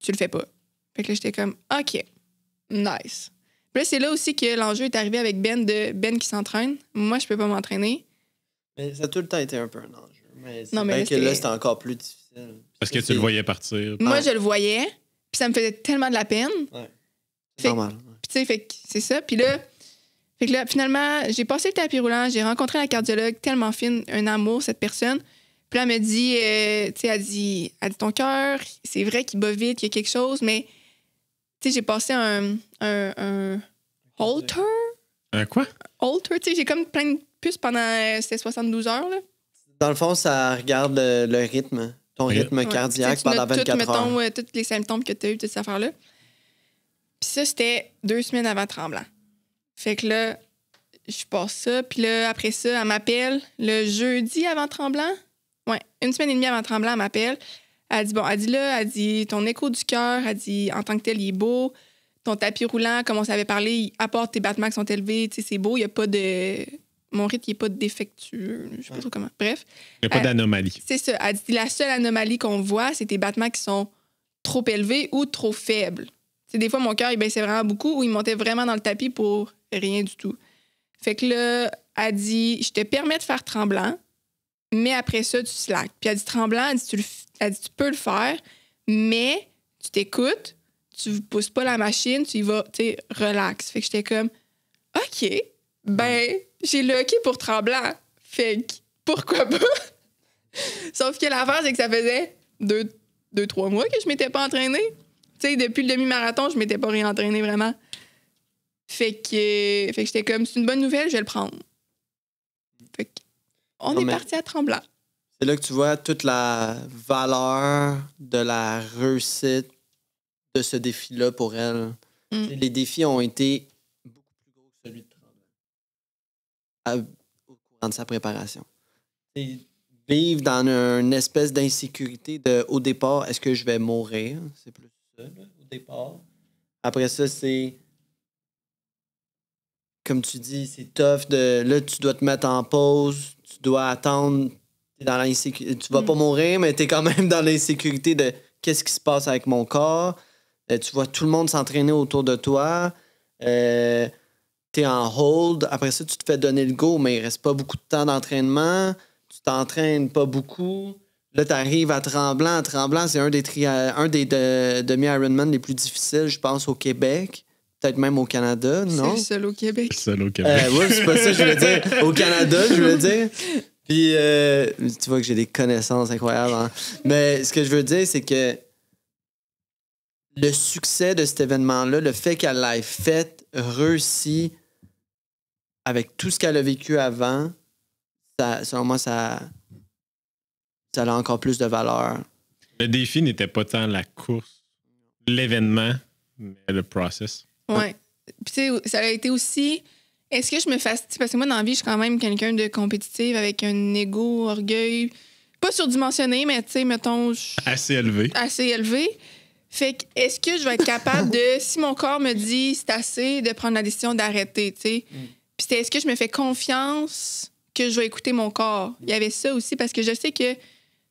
tu le fais pas. Fait que là, j'étais comme, OK, nice. Puis là, c'est là aussi que l'enjeu est arrivé avec Ben qui s'entraîne. Moi, je peux pas m'entraîner. Mais ça a tout le temps été un peu un enjeu. Mais c'est Non, mais vrai là, que là, c'était encore plus difficile. Parce que tu le voyais partir. Moi, Ouais. je le voyais, puis ça me faisait tellement de la peine. Ouais. C'est Fait- normal. Puis tu sais, fait que c'est ça. Puis là, fait que là, finalement, j'ai passé le tapis roulant, j'ai rencontré la cardiologue, tellement fine, un amour, cette personne. Puis là, elle me dit, tu sais, elle dit, ton cœur, c'est vrai qu'il bat vite, il y a quelque chose, mais, tu sais, j'ai passé un halter. Un quoi? Halter, tu sais, j'ai comme plein de puces pendant, c'était 72 heures, là. Dans le fond, ça regarde le rythme, ton rythme Ouais. cardiaque Tu sais, tu pendant notes 24 heures. mettons, tous les symptômes que tu as eu, toute cette affaire-là. Puis ça, c'était 2 semaines avant Tremblant. Fait que là, je passe ça. Puis là, après ça, elle m'appelle le jeudi avant Tremblant. Ouais, 1 semaine et demie avant Tremblant, elle m'appelle. Elle dit, ton écho du cœur, elle dit, en tant que tel, il est beau. Ton tapis roulant, comme on s'avait parlé, il apporte tes battements qui sont élevés. Tu sais, c'est beau, il n'y a pas de... Mon rythme, il n'est pas défectueux. Je sais pas trop comment. Bref. Il n'y a pas d'anomalie. C'est ça. Elle dit, la seule anomalie qu'on voit, c'est tes battements qui sont trop élevés ou trop faibles. Tu sais, des fois, mon cœur, il baissait vraiment beaucoup ou il montait vraiment dans le tapis pour rien du tout. Fait que là, elle dit, je te permets de faire Tremblant, mais après ça, tu slack. Puis elle dit, Tremblant, elle dit, tu peux le faire, mais tu t'écoutes, tu pousses pas la machine, tu y vas, tu sais, relax. Fait que j'étais comme, OK, ben, j'ai le OK pour Tremblant. Fait que, pourquoi pas? Sauf que l'affaire, c'est que ça faisait 2-3 mois que je m'étais pas entraînée. Tu sais, depuis le demi-marathon, je m'étais pas réentraînée vraiment. Fait que j'étais comme, c'est une bonne nouvelle, je vais le prendre. Fait que, on est parti à Tremblant. C'est là que tu vois toute la valeur de la réussite de ce défi-là pour elle. Mm. Les défis ont été beaucoup plus gros que celui de Tremblant au courant de sa préparation. Et vivre dans une espèce d'insécurité de, au départ, est-ce que je vais mourir? C'est plus ça, là, au départ. Après ça, c'est... Comme tu dis, c'est tough de... Là, tu dois te mettre en pause, tu dois attendre. T'es dans l'insécurité. Tu vas pas mourir, mais t'es quand même dans l'insécurité de qu'est-ce qui se passe avec mon corps. Tu vois tout le monde s'entraîner autour de toi. T'es en hold. Après ça, tu te fais donner le go, mais il reste pas beaucoup de temps d'entraînement. Tu t'entraînes pas beaucoup. Là, t'arrives à Tremblant. Tremblant, c'est un des demi-Ironman les plus difficiles, je pense, au Québec. Peut-être même au Canada, non? C'est le seul au Québec. Seul au Québec. Oui, c'est pas ça que je voulais dire. Au Canada, je voulais dire. Puis, tu vois que j'ai des connaissances incroyables. Hein? Mais ce que je veux dire, c'est que le succès de cet événement-là, le fait qu'elle l'ait fait, réussi, avec tout ce qu'elle a vécu avant, selon moi, ça a encore plus de valeur. Le défi n'était pas tant la course, l'événement, mais le process. Ouais. Puis, tu sais, ça a été aussi. Est-ce que je me fasse. Parce que moi, dans la vie, je suis quand même quelqu'un de compétitif avec un ego, orgueil. Pas surdimensionné, mais tu sais, mettons. Assez élevé. Assez élevé. Fait que, est-ce que je vais être capable de, si mon corps me dit c'est assez, de prendre la décision d'arrêter, tu sais? Puis c'était, est-ce que je me fais confiance que je vais écouter mon corps? Il y avait ça aussi, parce que je sais que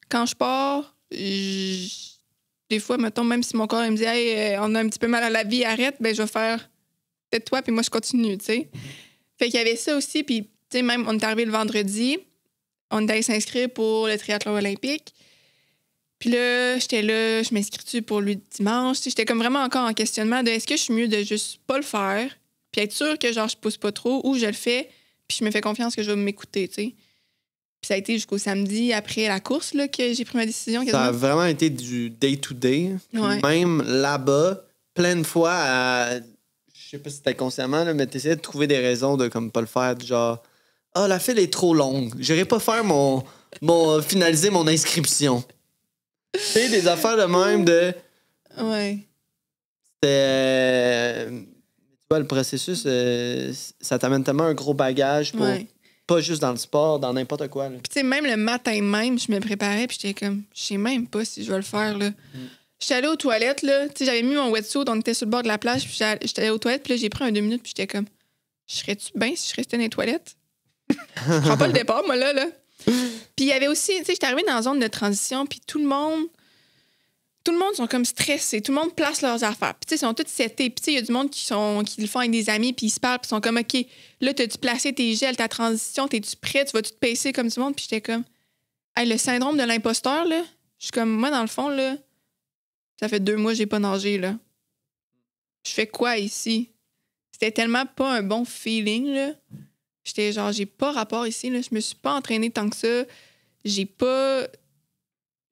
quand je pars, des fois, mettons, même si mon corps il me dit hey, on a un petit peu mal à la vie, arrête, ben je vais faire tais-toi, puis moi, je continue, tu sais. Fait qu'il y avait ça aussi, puis, tu sais, même, on est arrivé le vendredi, on est allé s'inscrire pour le triathlon olympique. Puis là, j'étais là, je m'inscris-tu pour le dimanche? Tu sais, j'étais comme vraiment encore en questionnement de est-ce que je suis mieux de juste pas le faire, puis être sûre que, genre, je pousse pas trop, ou je le fais, puis je me fais confiance que je vais m'écouter, tu sais. Puis ça a été jusqu'au samedi, après la course, là, que j'ai pris ma décision. Ça a vraiment été du day-to-day. Ouais. Même là-bas, plein de fois, je sais pas si c'était consciemment, là, mais t'essayais de trouver des raisons de comme pas le faire, du genre « Ah, la file est trop longue. J'irai pas faire finaliser mon inscription. » Tu sais, des affaires de même de... Ouais. Tu vois, le processus, ça t'amène tellement un gros bagage pour... Ouais. Pas juste dans le sport, dans n'importe quoi. Puis, tu sais, même le matin même, je me préparais, puis j'étais comme, je sais même pas si je vais le faire, là. J'étais allée aux toilettes, là. Tu sais, j'avais mis mon wetsuit, on était sur le bord de la plage, puis j'étais allée aux toilettes, puis là, j'ai pris un 2 minutes, puis j'étais comme, je serais-tu bien si je restais dans les toilettes? Je prends pas le départ, moi, là. Puis, il y avait aussi, tu sais, j'étais arrivée dans la zone de transition, puis tout le monde sont comme stressés. Tout le monde place leurs affaires. Puis, tu sais, ils sont tous setés. Puis, tu sais, il y a du monde qui le font avec des amis, puis ils se parlent, puis ils sont comme, OK, là, t'as-tu placé tes gels, ta transition, t'es-tu prêt? Tu vas-tu te pacer comme du monde? Puis, j'étais comme, hey, le syndrome de l'imposteur, là, je suis comme, moi, dans le fond, là, ça fait 2 mois que j'ai pas nagé, là. Je fais quoi ici? C'était tellement pas un bon feeling, là. J'étais genre, j'ai pas rapport ici, là. Je me suis pas entraînée tant que ça. J'ai pas...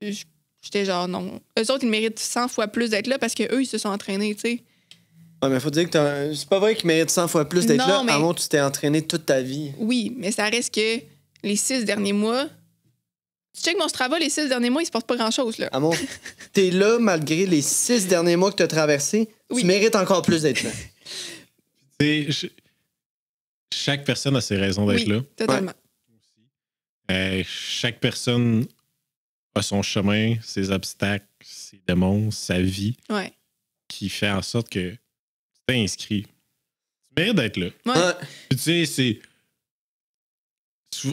J'étais genre, non. Eux autres, ils méritent 100 fois plus d'être là parce qu'eux, ils se sont entraînés, tu sais. Ouais, mais faut dire que c'est pas vrai qu'ils méritent 100 fois plus d'être Non, là, mais- à moins que tu t'es entraîné toute ta vie. Oui, mais ça reste que les 6 derniers mois... Tu checkes mon Strava, les 6 derniers mois, il se passe pas grand-chose, là. À mon... T'es là malgré les 6 derniers mois que t'as traversés. Oui. Tu mérites encore plus d'être là. Tu sais, chaque personne a ses raisons d'être Oui, là. totalement. Chaque personne a son chemin, ses obstacles, ses démons, sa vie, Ouais. qui fait en sorte que tu t'es inscrit. Tu mérites d'être là. Ouais. Ouais. Puis tu sais, c'est...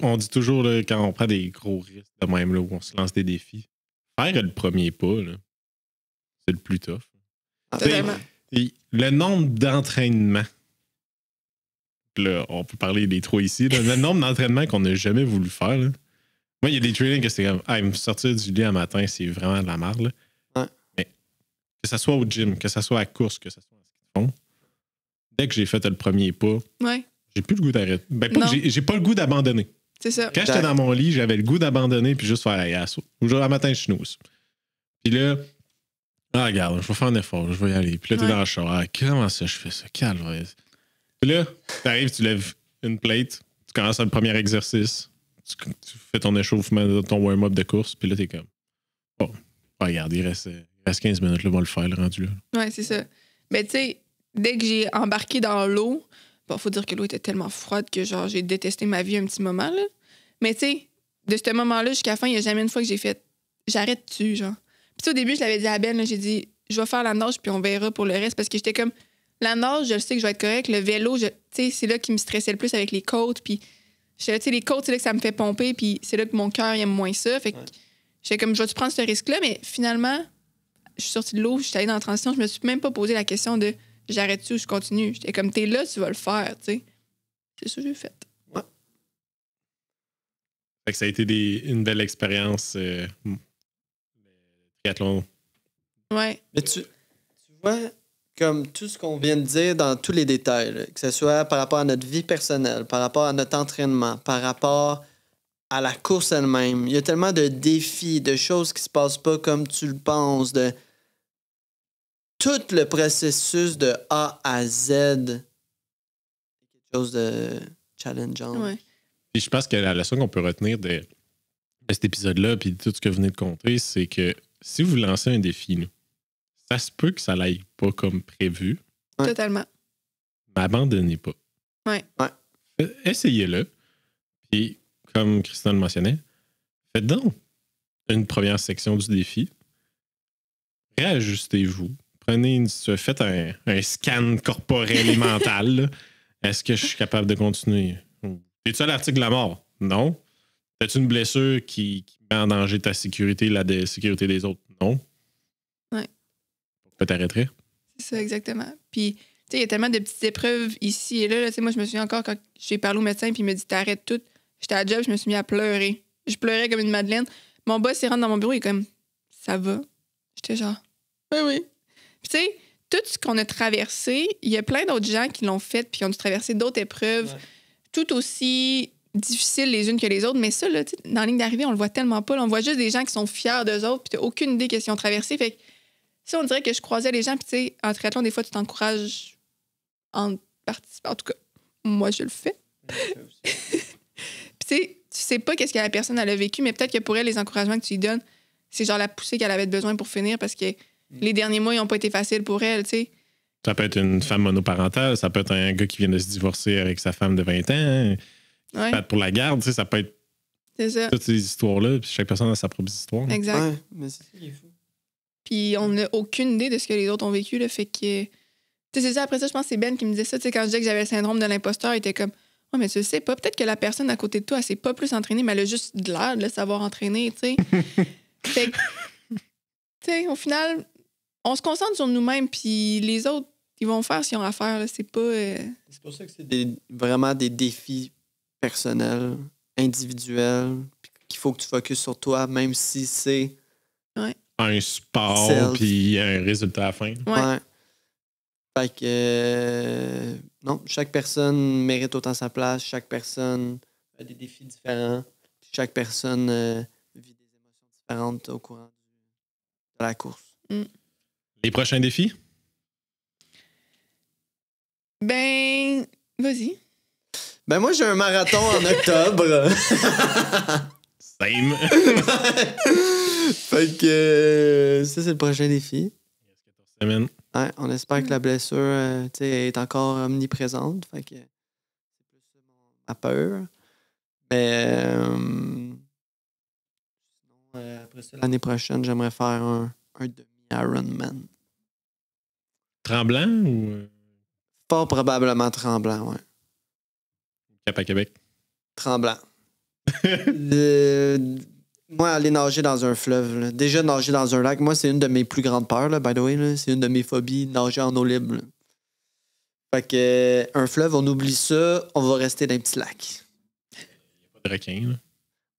On dit toujours, là, quand on prend des gros risques de même, là, où on se lance des défis, faire le premier pas, là, c'est le plus tough. Totalement. Et le nombre d'entraînements, là, on peut parler des 3 ici, là, le nombre d'entraînements qu'on n'a jamais voulu faire, là. Moi, il y a des trainings que c'est comme, me sortir du lit un matin, c'est vraiment de la merde, là. Ouais. Mais que ça soit au gym, que ça soit à la course, que ça soit en ski de fond, dès que j'ai fait le premier pas, Ouais, j'ai plus le goût d'arrêter. Ben, pas Non. que j'ai pas le goût d'abandonner. c'est ça. Quand j'étais dans mon lit, j'avais le goût d'abandonner puis juste faire la yasse. Aujourd'hui, un matin, je snooze. Puis là, regarde, je vais faire un effort, je vais y aller. Puis là, t'es Ouais. dans le char. Comment ça, je fais ça? Calvaise. Puis là, t'arrives, tu lèves une plate, tu commences le premier exercice, tu fais ton échauffement, ton warm-up de course, puis là, t'es comme, bon, regarde, il reste 15 minutes, là, on va le faire, le rendu là. Ouais, c'est ça. Mais tu sais, dès que j'ai embarqué dans l'eau, bon, faut dire que l'eau était tellement froide que genre j'ai détesté ma vie un petit moment, là. Mais tu sais, de ce moment-là jusqu'à la fin, il n'y a jamais une fois que j'ai fait j'arrête-tu, genre. Puis tu sais, au début, je l'avais dit à Ben, là, j'ai dit je vais faire la nage puis on verra pour le reste parce que j'étais comme la nage, je le sais que je vais être correct. Le vélo, tu sais, c'est là qui me stressait le plus avec les côtes. Puis, tu sais, les côtes, c'est là que ça me fait pomper. Puis, c'est là que mon cœur aime moins ça. Fait que j'étais comme, je vais-tu prendre ce risque-là? Mais finalement, je suis sortie de l'eau, je suis allée dans la transition. Je me suis même pas posé la question de j'arrête-tu ou je continue. J'étais comme, t'es là, tu vas le faire, tu sais. C'est ça que j'ai fait. Fait que ça a été une belle expérience. Triathlon. Ouais. Mais tu vois, comme tout ce qu'on vient de dire dans tous les détails, là, que ce soit par rapport à notre vie personnelle, par rapport à notre entraînement, par rapport à la course elle-même, il y a tellement de défis, de choses qui se passent pas comme tu le penses, de tout le processus de A à Z, quelque chose de challengeant. Ouais. Puis je pense que la leçon qu'on peut retenir de cet épisode-là, puis de tout ce que vous venez de compter, c'est que si vous lancez un défi, là, ça se peut que ça n'aille pas comme prévu, Ouais. Totalement. mais abandonnez pas. Ouais. Essayez-le. Puis, comme Christian le mentionnait, faites donc une première section du défi. réajustez-vous. Faites un scan corporel et mental. Là. Est-ce que je suis capable de continuer? Es-tu à l'article de la mort? Non. As-tu une blessure qui met en danger ta sécurité, la sécurité des autres? Non. Ouais. Pourquoi t'arrêterais? C'est ça, exactement. Puis, tu sais, il y a tellement de petites épreuves ici et là. Tu sais, moi, je me souviens encore quand j'ai parlé au médecin puis il m'a dit t'arrêtes tout. J'étais à la job, je me suis mis à pleurer. Je pleurais comme une madeleine. Mon boss, il rentre dans mon bureau, il est comme ça va? J'étais genre oui, oui. Puis, tu sais, tout ce qu'on a traversé, il y a plein d'autres gens qui l'ont fait puis qui ont dû traverser d'autres épreuves tout aussi difficiles les unes que les autres. Mais ça, là, dans la ligne d'arrivée, on le voit tellement pas. Là. On voit juste des gens qui sont fiers d'eux autres puis t'as aucune idée qu'est-ce qu'ils ont traversé. Fait que si on dirait que je croisais les gens, puis tu sais, en triathlon, des fois, tu t'encourages en participant. En tout cas, moi, je le fais. Puis tu sais pas qu'est-ce que la personne elle a vécu, mais peut-être que pour elle, les encouragements que tu lui donnes, c'est genre la poussée qu'elle avait besoin pour finir parce que les derniers mois, ils n'ont pas été faciles pour elle, tu sais. Ça peut être une femme monoparentale, ça peut être un gars qui vient de se divorcer avec sa femme de 20 ans, pour la garde, tu sais, ça peut être c'est ça. Toutes ces histoires-là, puis chaque personne a sa propre histoire. Exact. Ouais, mais c'est ça qui est fou. Puis on n'a aucune idée de ce que les autres ont vécu, là, fait que... Tu sais, c'est ça, après ça, je pense que c'est Ben qui me disait ça, tu sais, quand je disais que j'avais le syndrome de l'imposteur, il était comme... Oh, mais tu le sais pas, peut-être que la personne à côté de toi, elle s'est pas plus entraînée, mais elle a juste de l'air de le savoir entraîner, tu sais. Fait que, tu sais, au final, on se concentre sur nous-mêmes, puis les autres, ils vont faire ce qu'ils ont à faire, là. C'est pas... C'est pour ça que c'est vraiment des défis personnels, individuels, qu'il faut que tu focuses sur toi, même si c'est... Un sport, puis un résultat à la fin. Ouais. Fait que... non, chaque personne mérite autant sa place, chaque personne a des défis différents, chaque personne vit des émotions différentes au courant de la course. Les prochains défis? Ben, vas-y. Ben moi, j'ai un marathon en octobre. Same. Fait que ça, c'est le prochain défi. 14 semaines. Ouais, on espère que la blessure est encore omniprésente. Fait que c'est plus ça ma peur. Mais sinon, après ça, l'année prochaine, j'aimerais faire un demi-Ironman. Tremblant ou Fort probablement tremblant, ouais. Cap à Québec? Tremblant. Moi, aller nager dans un fleuve, là. Déjà nager dans un lac, moi, c'est une de mes plus grandes peurs, là, by the way. Là. C'est une de mes phobies, nager en eau libre. Là. Fait que un fleuve, on oublie ça, on va rester dans un petit lac. Il n'y a pas de requin, là.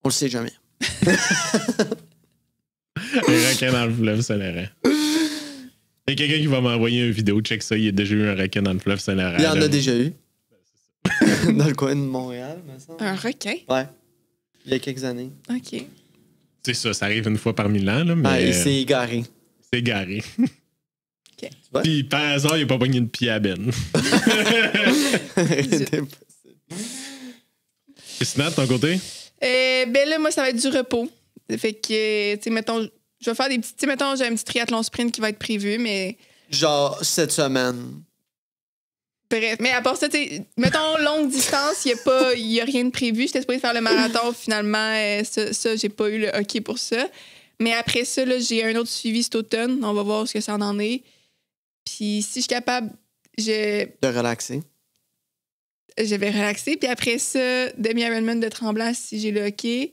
On le sait jamais. Un requin dans le fleuve Saint-Laurent. Il y a quelqu'un qui va m'envoyer une vidéo, check ça, il y a déjà eu un requin dans le fleuve Saint-Laurent. Il y en a déjà eu. Dans le coin de Montréal, me semble. Un requin? Ouais. Il y a quelques années. OK. C'est ça arrive une fois par 1000 ans, là, mais... Ah, il s'est égaré. C'est garé. OK. Puis par hasard, il n'a pas pogné de pied à Ben. C'était possible. Christina, de ton côté? Ben là, moi, ça va être du repos. Fait que, tu sais, mettons, je vais faire des petits... Tu sais, mettons, j'ai un petit triathlon sprint qui va être prévu, mais... Genre, cette semaine. Bref, mais à part ça, tu sais, mettons, longue distance, il y a rien de prévu. J'étais supposée faire le marathon, finalement, ça, j'ai pas eu le OK pour ça. Mais après ça, là, j'ai un autre suivi cet automne. On va voir ce que ça en est. Puis si je suis capable, De relaxer. je vais relaxer. Puis après ça, demi-Ironman de Tremblant si j'ai le OK. Puis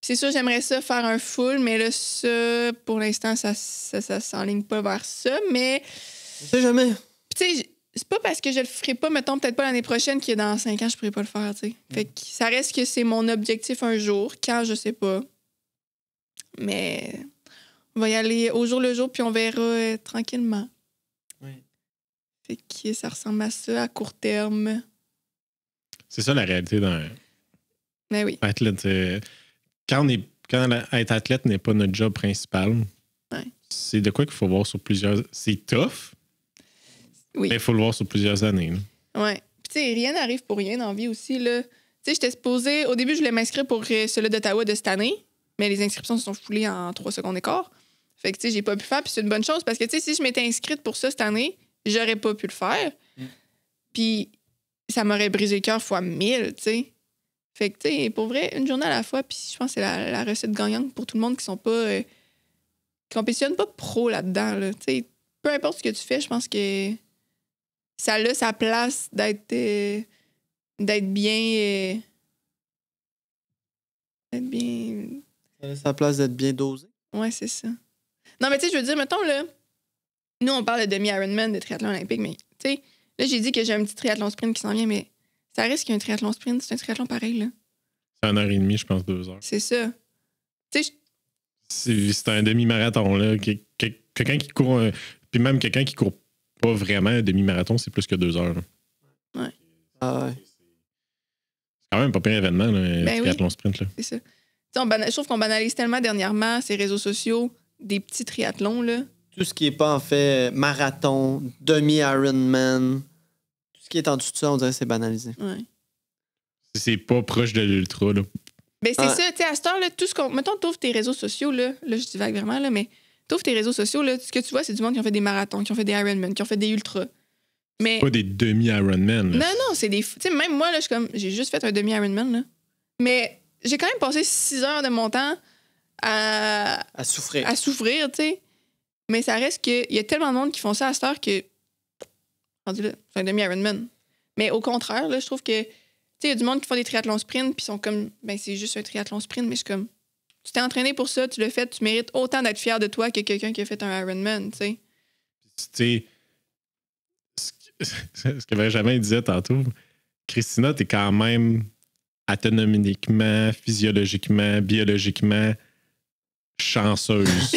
c'est sûr, j'aimerais ça faire un full, mais là, ça, pour l'instant, ça s'enligne pas vers ça. Mais, On sait jamais. tu sais, c'est pas parce que je le ferai pas, mettons, peut-être pas l'année prochaine, que dans 5 ans, je pourrais pas le faire, tu sais. Fait que ça reste que c'est mon objectif un jour. Quand, je sais pas. Mais on va y aller au jour le jour, puis on verra tranquillement. Oui. Fait que ça ressemble à ça, à court terme. C'est ça la réalité d'un Mais oui. athlète. Quand être athlète n'est pas notre job principal, c'est de quoi qu'il faut voir sur plusieurs... C'est tough, Oui. mais il faut le voir sur plusieurs années. Là. Ouais. Puis, tu sais, rien n'arrive pour rien dans la vie aussi, là. Tu sais, j'étais supposée... Au début, je voulais m'inscrire pour celui d'Ottawa de cette année, mais les inscriptions se sont foulées en 3 secondes et quart. Fait que, tu sais, j'ai pas pu faire, puis c'est une bonne chose, parce que, tu sais, si je m'étais inscrite pour ça cette année, j'aurais pas pu le faire. Puis ça m'aurait brisé le cœur fois 1000, tu sais. Fait que, tu sais, pour vrai, une journée à la fois, puis je pense que c'est la recette gagnante pour tout le monde qui sont pas compétitionne pas pro là-dedans. Là. Peu importe ce que tu fais, je pense que ça a sa place d'être bien. D'être bien. Ça a sa place d'être bien dosé. Ouais, c'est ça. Non, mais tu sais, je veux dire, mettons, là, nous, on parle de demi-Ironman, de triathlon olympique, mais tu sais, là, j'ai dit que j'ai un petit triathlon sprint qui s'en vient, mais ça risque qu'un triathlon sprint, c'est un triathlon pareil, là. C'est 1h30, je pense, 2 heures. C'est ça. Tu sais, C'est un demi-marathon, là. Quelqu'un qui court... Puis même quelqu'un qui court pas vraiment un demi-marathon, c'est plus que 2 heures. Là. Ouais. Ah ouais. C'est quand même un pas pire événement, là, un Ben triathlon sprint. Là. c'est ça. Je trouve qu'on banalise tellement dernièrement ces réseaux sociaux, des petits triathlons, là. Tout ce qui est pas en fait marathon, demi-Ironman, tout ce qui est en dessous de ça, on dirait que c'est banalisé. Ouais. C'est pas proche de l'ultra, là. Ben, c'est ça, tu sais, à cette heure, là, tout ce qu'on. Mettons, t'ouvres tes réseaux sociaux, là je divague vraiment, là, mais t'ouvres tes réseaux sociaux, là, ce que tu vois, c'est du monde qui ont fait des marathons, qui ont fait des Ironman, qui ont fait des ultras. Mais. Pas des demi-Ironman. Non, c'est des. Tu sais, même moi, là, je suis comme. J'ai juste fait un demi-Ironman, là. Mais j'ai quand même passé 6 heures de mon temps à souffrir. À souffrir, tu sais. Mais ça reste qu'il y a tellement de monde qui font ça à cette heure que. Rendu là, c'est un demi-Ironman. Mais au contraire, là, je trouve que. Tu sais, il y a du monde qui font des triathlons sprint, puis sont comme. Ben, c'est juste un triathlon sprint, mais je suis comme. Tu t'es entraîné pour ça, tu l'as fait, tu mérites autant d'être fier de toi que quelqu'un qui a fait un Ironman, tu sais. Tu sais, ce que Benjamin disait tantôt, Christina, t'es quand même anatomiquement, physiologiquement, biologiquement chanceuse.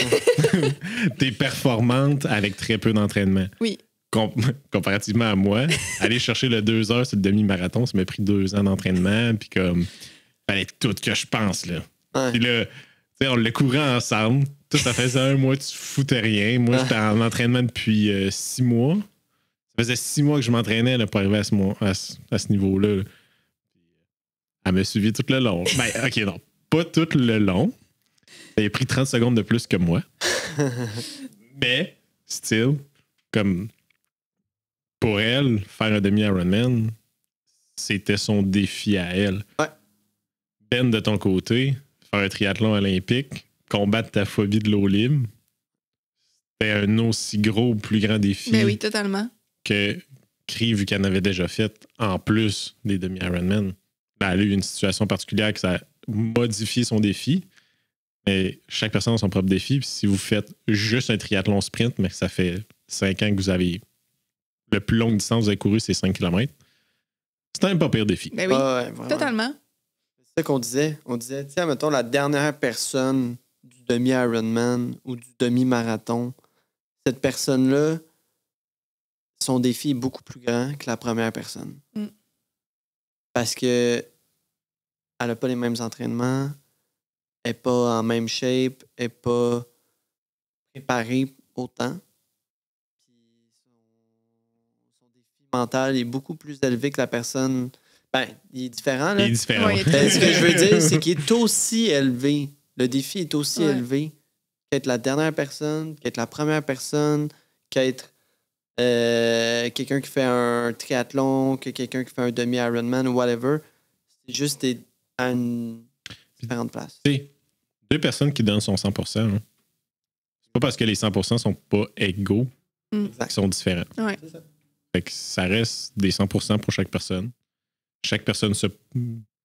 T'es performante avec très peu d'entraînement. Oui. Comparativement à moi, aller chercher le 2 heures sur le demi-marathon, ça m'a pris 2 ans d'entraînement, puis comme, fallait tout que je pense, là. Ouais. Puis là, tu sais, on le courait ensemble. Toi, ça faisait 1 mois, tu foutais rien. Moi, j'étais en entraînement depuis 6 mois. Ça faisait 6 mois que je m'entraînais là, pour arriver à ce niveau-là. Elle m'a suivi tout le long. Ben, OK, non, pas tout le long. Elle a pris 30 secondes de plus que moi. Mais, still, comme pour elle, faire un demi-Ironman, c'était son défi à elle. Ouais. Ben, de ton côté, faire un triathlon olympique, combattre ta phobie de l'eau libre, c'était un aussi gros ou plus grand défi Ben oui, totalement. que Cree, vu qu'elle en avait déjà fait, en plus des demi-Ironman. Ben, elle a eu une situation particulière que ça a modifié son défi. Mais chaque personne a son propre défi. Puis si vous faites juste un triathlon sprint, mais que ça fait 5 ans que vous avez le plus longue distance que vous avez couru, c'est 5 km, c'est un pas pire défi. Ben oui, Ouais, vraiment. totalement. C'est ça qu'on disait. On disait, tu sais, mettons, la dernière personne du demi-Ironman ou du demi-marathon, cette personne-là, son défi est beaucoup plus grand que la première personne. Mm. Parce que elle n'a pas les mêmes entraînements, elle n'est pas en même shape, elle n'est pas préparée autant. Puis son défi mental est beaucoup plus élevé que la personne. Ben, il est différent, là. Il est différent. Ouais, Ben, ce que je veux dire, c'est qu'il est aussi élevé. Le défi est aussi Ouais. élevé qu'être la dernière personne, qu'être la première personne, qu'être quelqu'un qui fait un triathlon, que quelqu'un qui fait un demi-Ironman ou whatever. C'est juste à une différente place. Tu sais, 2 personnes qui donnent son 100%, hein. C'est pas parce que les 100% sont pas égaux Exact. qu'ils sont différents. Ouais. C'est ça. Fait que ça reste des 100% pour chaque personne. Chaque personne se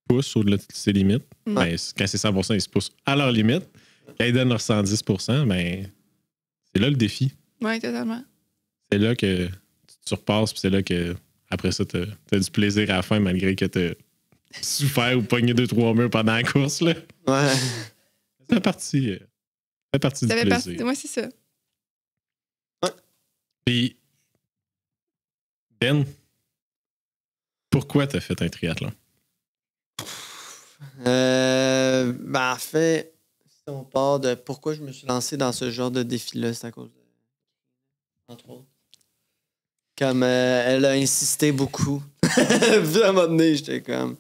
pousse au-delà de ses limites. Mm. Ben, quand c'est 100%, ils se poussent à leurs limites. Quand ils donnent leur 110%, ben, c'est là le défi. Ouais, totalement. C'est là que tu repasses, puis c'est là que après ça, t'as du plaisir à la fin, malgré que t'as souffert ou pogné 2-3 murs pendant la course. Là. Ouais. Ça fait partie du Ça fait plaisir. partie. Moi, c'est ça. Puis, Ben, pourquoi t'as fait un triathlon? Ben, en fait, si on part de pourquoi je me suis lancé dans ce genre de défi-là, c'est à cause de. Entre autres. Comme elle a insisté beaucoup. Puis à un moment donné, j'étais comme.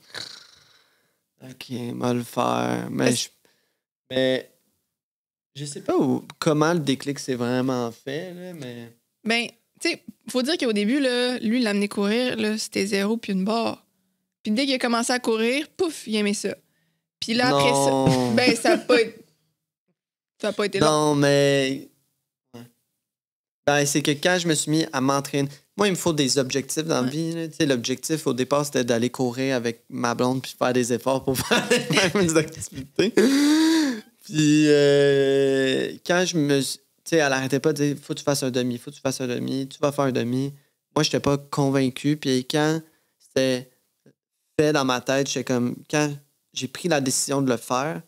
Ok, on va le faire. Mais je sais pas comment le déclic s'est vraiment fait, là, mais. Ben, tu sais, faut dire qu'au début, là, lui, l'amener courir, là, c'était 0 puis une barre. Puis dès qu'il a commencé à courir, pouf, il aimait ça. Puis là, après ça, Non. ben, ça a pas été. Ça n'a pas été long. Non, mais. Ouais. Ben, c'est que quand je me suis mis à m'entraîner. Moi, il me faut des objectifs dans la vie. Tu sais, l'objectif au départ, c'était d'aller courir avec ma blonde puis faire des efforts pour faire les mêmes activités. Puis quand je me. Tu sais, elle arrêtait pas de dire faut que tu fasses un demi, faut que tu fasses un demi, tu vas faire un demi. Moi, j'étais pas convaincu. Puis quand c'était fait dans ma tête, j'étais comme. Quand j'ai pris la décision de le faire,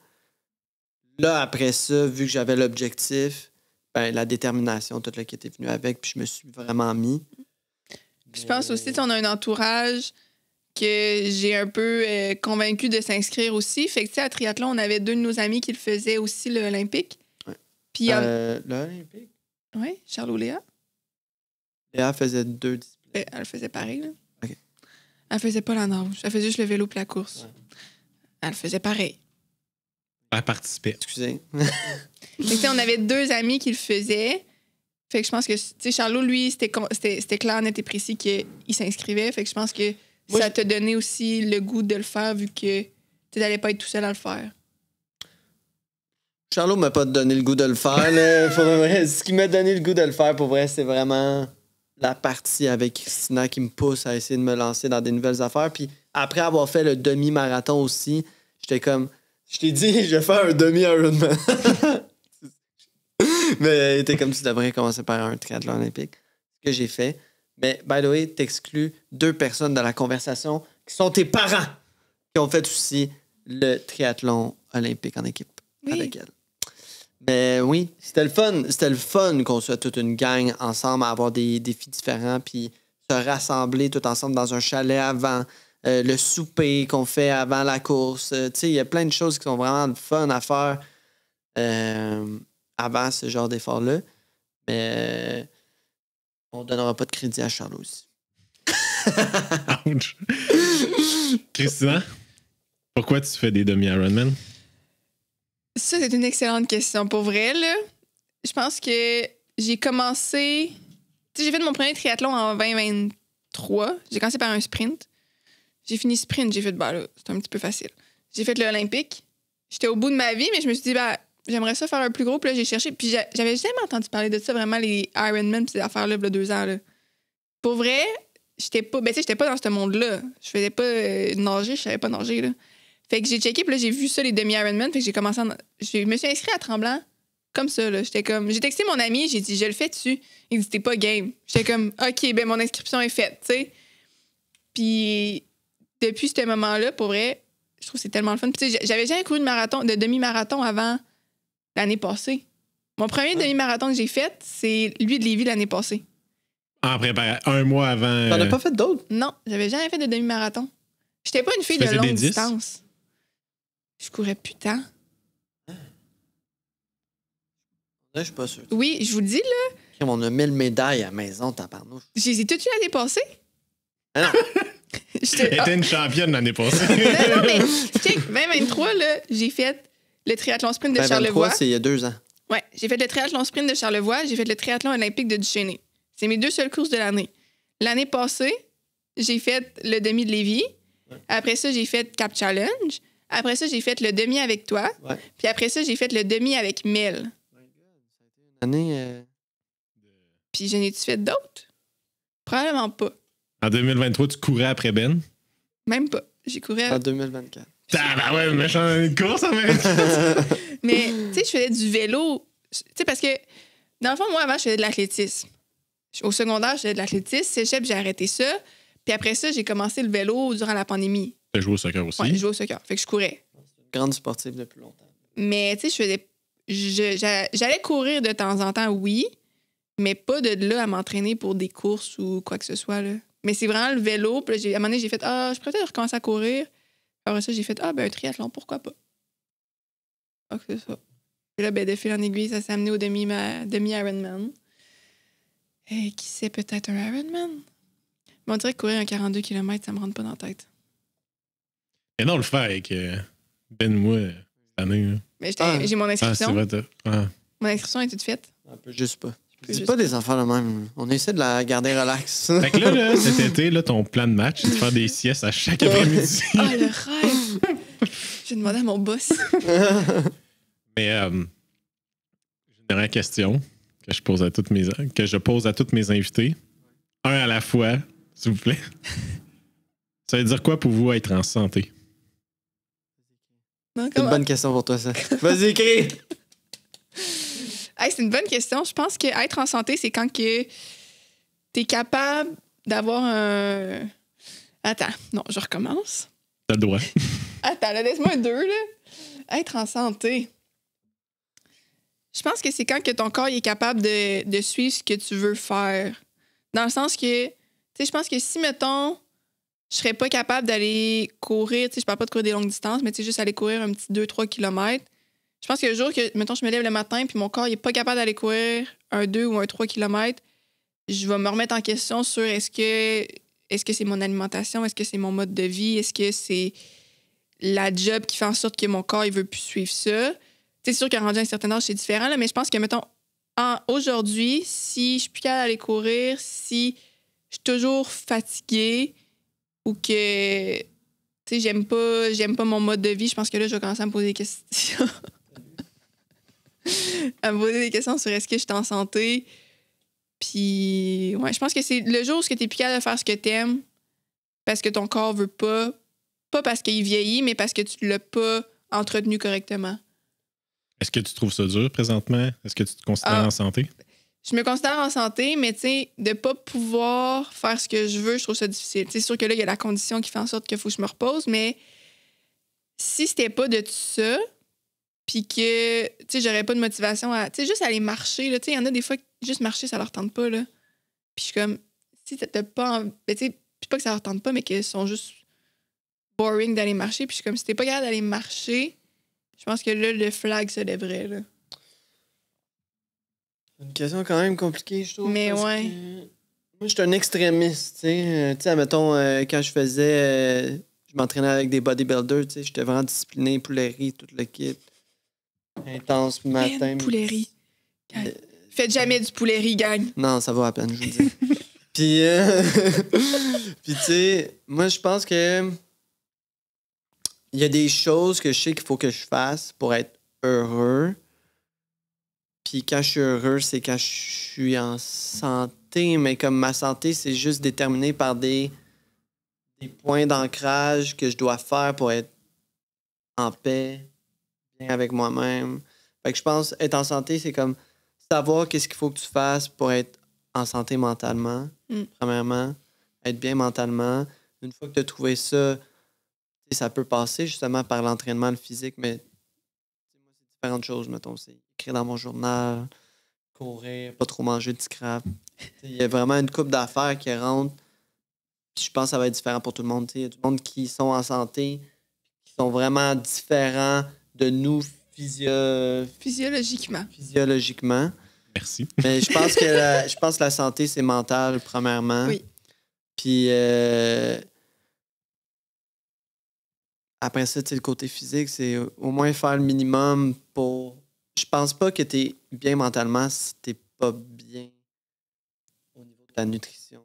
là, après ça, vu que j'avais l'objectif, ben, la détermination, tout le qui était venu avec, puis je me suis vraiment mis. Puis je pense aussi qu'on a un entourage que j'ai un peu convaincu de s'inscrire aussi. Fait que, tu sais, à triathlon, on avait 2 de nos amis qui le faisaient aussi, l'Olympique. Ouais. Puis, l'Olympique? oui, Charles ou Léa. Léa faisait 2 disciplines. Elle faisait pareil, là. OK. Elle faisait pas la nage. Elle faisait juste le vélo puis la course. Ouais. Elle faisait pareil. Elle participait. Excusez. Fait que, tu sais, on avait 2 amis qui le faisaient. Fait que je pense que, tu sais, Charlot, lui, c'était clair, net et précis qu'il s'inscrivait. Fait que je pense que Moi, ça t'a donné aussi le goût de le faire vu que tu n'allais pas être tout seul à le faire. Charlot m'a pas donné le goût de le faire. Là. Pour vrai, ce qui m'a donné le goût de le faire, pour vrai, c'est vraiment la partie avec Christina qui me pousse à essayer de me lancer dans des nouvelles affaires. Puis après avoir fait le demi-marathon aussi, j'étais comme... Je t'ai dit, je vais faire un demi-Ironman. Mais elle était comme tu devrais commencer par un triathlon olympique. Ce que j'ai fait. Mais, by the way, t'exclus 2 personnes dans la conversation qui sont tes parents qui ont fait aussi le triathlon olympique en équipe avec elle. Mais oui, c'était le fun. C'était le fun qu'on soit toute une gang ensemble à avoir des défis différents puis se rassembler tout ensemble dans un chalet avant le souper qu'on fait avant la course. Tu sais, il y a plein de choses qui sont vraiment fun à faire avant ce genre d'effort-là. Mais on donnera pas de crédit à Charles aussi. Ouch. Christina, pourquoi tu fais des demi-Ironman? Ça, c'est une excellente question. Pour vrai, là, je pense que j'ai commencé... Tu sais, j'ai fait mon premier triathlon en 2023. J'ai commencé par un sprint. J'ai fini sprint. J'ai fait, bah là, c'est un petit peu facile. J'ai fait l'Olympique. J'étais au bout de ma vie, mais je me suis dit, bah, j'aimerais ça faire un plus gros. Puis là, j'ai cherché. Puis j'avais jamais entendu parler de ça, vraiment, les Ironman, puis ces affaires-là, il y a 2 ans. Là. Pour vrai, j'étais pas dans ce monde-là. Je faisais pas nager, je savais pas nager, là. Fait que j'ai checké, puis là, j'ai vu ça, les demi-Ironman. Fait que j'ai commencé je me suis inscrite à Tremblant, comme ça, là. J'étais comme... J'ai texté mon ami, j'ai dit, je le fais dessus. Il dit, t'es pas game. J'étais comme, OK, ben mon inscription est faite, tu sais. Puis depuis ce moment-là, pour vrai, je trouve que c'est tellement le fun. Puis tu sais, j'avais jamais couru de demi-marathon avant l'année passée. Mon premier demi-marathon que j'ai fait, c'est lui de Lévis l'année passée. En préparant 1 mois avant. T'en as pas fait d'autres? Non, j'avais jamais fait de demi-marathon. J'étais pas une fille de faisais longue des 10? distance. Je courais plus tant. Là, je suis pas sûr. Oui, je vous dis, là, On a 1000 médailles à la maison, tabarnouche. je les ai toutes eues l'année passée. Ah non! J'étais... Elle était une championne l'année passée. Non, mais check, 2023, là, j'ai fait le triathlon sprint de 23, Charlevoix. c'est il y a 2 ans. Ouais, j'ai fait le triathlon sprint de Charlevoix, j'ai fait le triathlon olympique de Duchesnay. C'est mes 2 seules courses de l'année. L'année passée, j'ai fait le demi de Lévis. Ouais. Après ça, j'ai fait Cap Challenge. Après ça, j'ai fait le demi avec toi. Ouais. Puis après ça, j'ai fait le demi avec Mel. Année. Puis je n'ai-tu fait d'autres? Probablement pas. En 2023, tu courais après Ben? Même pas. J'ai couru En 2024. Ah, ben ouais, méchant une course en même temps. Mais, tu sais, je faisais du vélo. Tu sais, parce que, dans le fond, moi, avant, je faisais de l'athlétisme. Au secondaire, je faisais de l'athlétisme. Cégep, j'ai arrêté ça. Puis après ça, j'ai commencé le vélo durant la pandémie. Tu as joué au soccer aussi? Ouais, je jouais au soccer. Fait que je courais. Grande sportive depuis longtemps. Mais, tu sais, j'allais courir de temps en temps, oui, mais pas de là à m'entraîner pour des courses ou quoi que ce soit, là. Mais c'est vraiment le vélo. Puis là, à un moment donné, j'ai fait, je pourrais peut-être recommencer à courir. Après ça, j'ai fait, un triathlon, pourquoi pas? Ah, c'est ça. Et là, ben, de fil en aiguille, ça s'est amené au demi-Ironman. Et qui sait, peut-être un Ironman? Mais on dirait que courir un 42 km, ça me rentre pas dans la tête. Et non, le faire avec Ben et moi cette année. Là. Mais j'ai mon inscription. Ah, c'est vrai. Mon inscription est toute faite. Un peu juste pas. C'est pas des enfants de même. On essaie de la garder relax. Fait que là, cet été, là, ton plan de match, c'est de faire des siestes à chaque après-midi. Ah, le rêve! J'ai demandé à mon boss. Mais Dernière question que je pose à toutes mes invités. Un à la fois, s'il vous plaît. Ça veut dire quoi pour vous être en santé? Non, C'est une bonne question pour toi, ça. Vas-y, écris! Hey, c'est une bonne question. Je pense que être en santé, c'est quand que t'es capable d'avoir un... Attends, non, je recommence. T'as le droit. Attends, là, laisse-moi un 2, là. Être en santé. Je pense que c'est quand que ton corps il est capable de suivre ce que tu veux faire. Dans le sens que, tu sais, je pense que si, mettons, je serais pas capable d'aller courir, tu sais, je parle pas de courir des longues distances, mais tu sais, juste aller courir un petit 2-3 km. Je pense que le jour que, mettons, je me lève le matin puis mon corps il est pas capable d'aller courir un 2 ou un 3 km, je vais me remettre en question sur est-ce que c'est mon alimentation, est-ce que c'est mon mode de vie, est-ce que c'est la job qui fait en sorte que mon corps il veut plus suivre ça. C'est sûr qu'à rendu à un certain âge, c'est différent, là, mais je pense que, mettons, aujourd'hui, si je suis plus capable d'aller courir, si je suis toujours fatiguée ou que, tu sais, j'aime pas mon mode de vie, je pense que là, je vais commencer à me poser des questions. À me poser des questions sur est-ce que je suis en santé. Puis, ouais, je pense que c'est le jour où tu es plus capable de faire ce que t'aimes parce que ton corps veut pas parce qu'il vieillit, mais parce que tu l'as pas entretenu correctement. Est-ce que tu trouves ça dur présentement? Est-ce que tu te considères en santé? Je me considère en santé, mais tu sais, de pas pouvoir faire ce que je veux, je trouve ça difficile. C'est sûr que là, il y a la condition qui fait en sorte qu'il faut que je me repose, mais si c'était pas de tout ça, puis que, tu sais, j'aurais pas de motivation à, tu sais, juste aller marcher, là, tu sais, il y en a des fois, juste marcher, ça leur tente pas, là. Puis je suis comme, si t'as pas envie, tu sais, puis pas que ça leur tente pas, mais qu'ils sont juste boring d'aller marcher, puis je suis comme, si t'es pas capable d'aller marcher, je pense que là, le flag se lèverait, là. Une question quand même compliquée, je trouve. Mais ouais. Moi, je suis un extrémiste, tu sais. Tu sais, admettons, quand je m'entraînais avec des bodybuilders, tu sais, j'étais vraiment discipliné, poulerie, toute l'équipe. Intense matin. Poulerie. Faites jamais du poulerie, gang. Non, ça va à peine, je vous dis. Puis, puis tu sais, moi, je pense que il y a des choses que je sais qu'il faut que je fasse pour être heureux. Puis quand je suis heureux, c'est quand je suis en santé. Mais comme ma santé, c'est juste déterminé par des points d'ancrage que je dois faire pour être en paix, bien avec moi-même. Fait que je pense être en santé, c'est comme savoir qu'est-ce qu'il faut que tu fasses pour être en santé mentalement, premièrement. Être bien mentalement. Une fois que tu as trouvé ça, ça peut passer justement par l'entraînement, le physique, mais moi, c'est différentes choses, mettons. C'est écrire dans mon journal, courir, pas trop manger de scrap. Il y a vraiment une couple d'affaires qui rentrent. Puis je pense que ça va être différent pour tout le monde. Il y a du monde qui sont en santé, qui sont vraiment différents de nous Physiologiquement. Merci. Mais je pense que la santé, c'est mental, premièrement. Oui. Puis après ça, le côté physique, c'est au moins faire le minimum pour... Je pense pas que t'es bien mentalement si t'es pas bien au niveau de ta nutrition,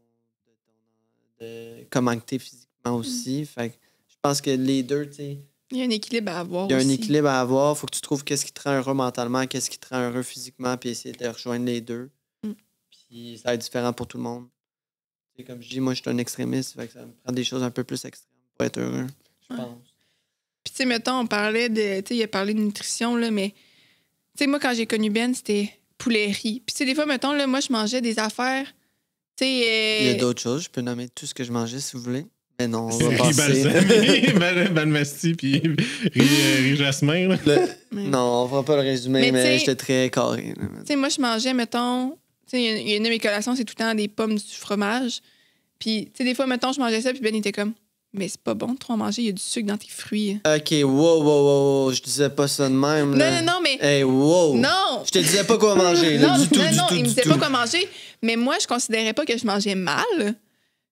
de comment t'es physiquement aussi. Fait que je pense que les deux, tu sais... Il y a un équilibre à avoir. Il y a aussi. un équilibre à avoir. Faut que tu trouves qu'est-ce qui te rend heureux mentalement, qu'est-ce qui te rend heureux physiquement, puis essayer de rejoindre les deux. Puis ça va être différent pour tout le monde. T'sais, comme je dis, moi, je suis un extrémiste, fait que ça me prend des choses un peu plus extrêmes pour être heureux, je pense. Puis, tu sais, mettons, on parlait de... Tu sais, il a parlé de nutrition, là, mais... Tu sais, moi, quand j'ai connu Ben, c'était poulerie. Puis, tu sais, des fois, mettons, là, moi, je mangeais des affaires... Tu sais... Il y a d'autres choses. Je peux nommer tout ce que je mangeais, si vous voulez. Mais non, on va Riz passer. balsamique, balmasti, puis riz jasmin. Là. Non, on va pas le résumer, mais j'étais très carré. Tu sais, moi, je mangeais, mettons... Tu sais, il y a une de mes collations, c'est tout le temps des pommes, du fromage. Puis, tu sais, des fois, mettons, je mangeais ça, puis Ben était comme... Mais c'est pas bon de trop en manger, il y a du sucre dans tes fruits. OK, wow. Je disais pas ça de même. Là. Non, mais... Hey, wow. Non! Je te disais pas quoi manger, là, du tout. Il me disait pas quoi manger. Mais moi, je considérais pas que je mangeais mal.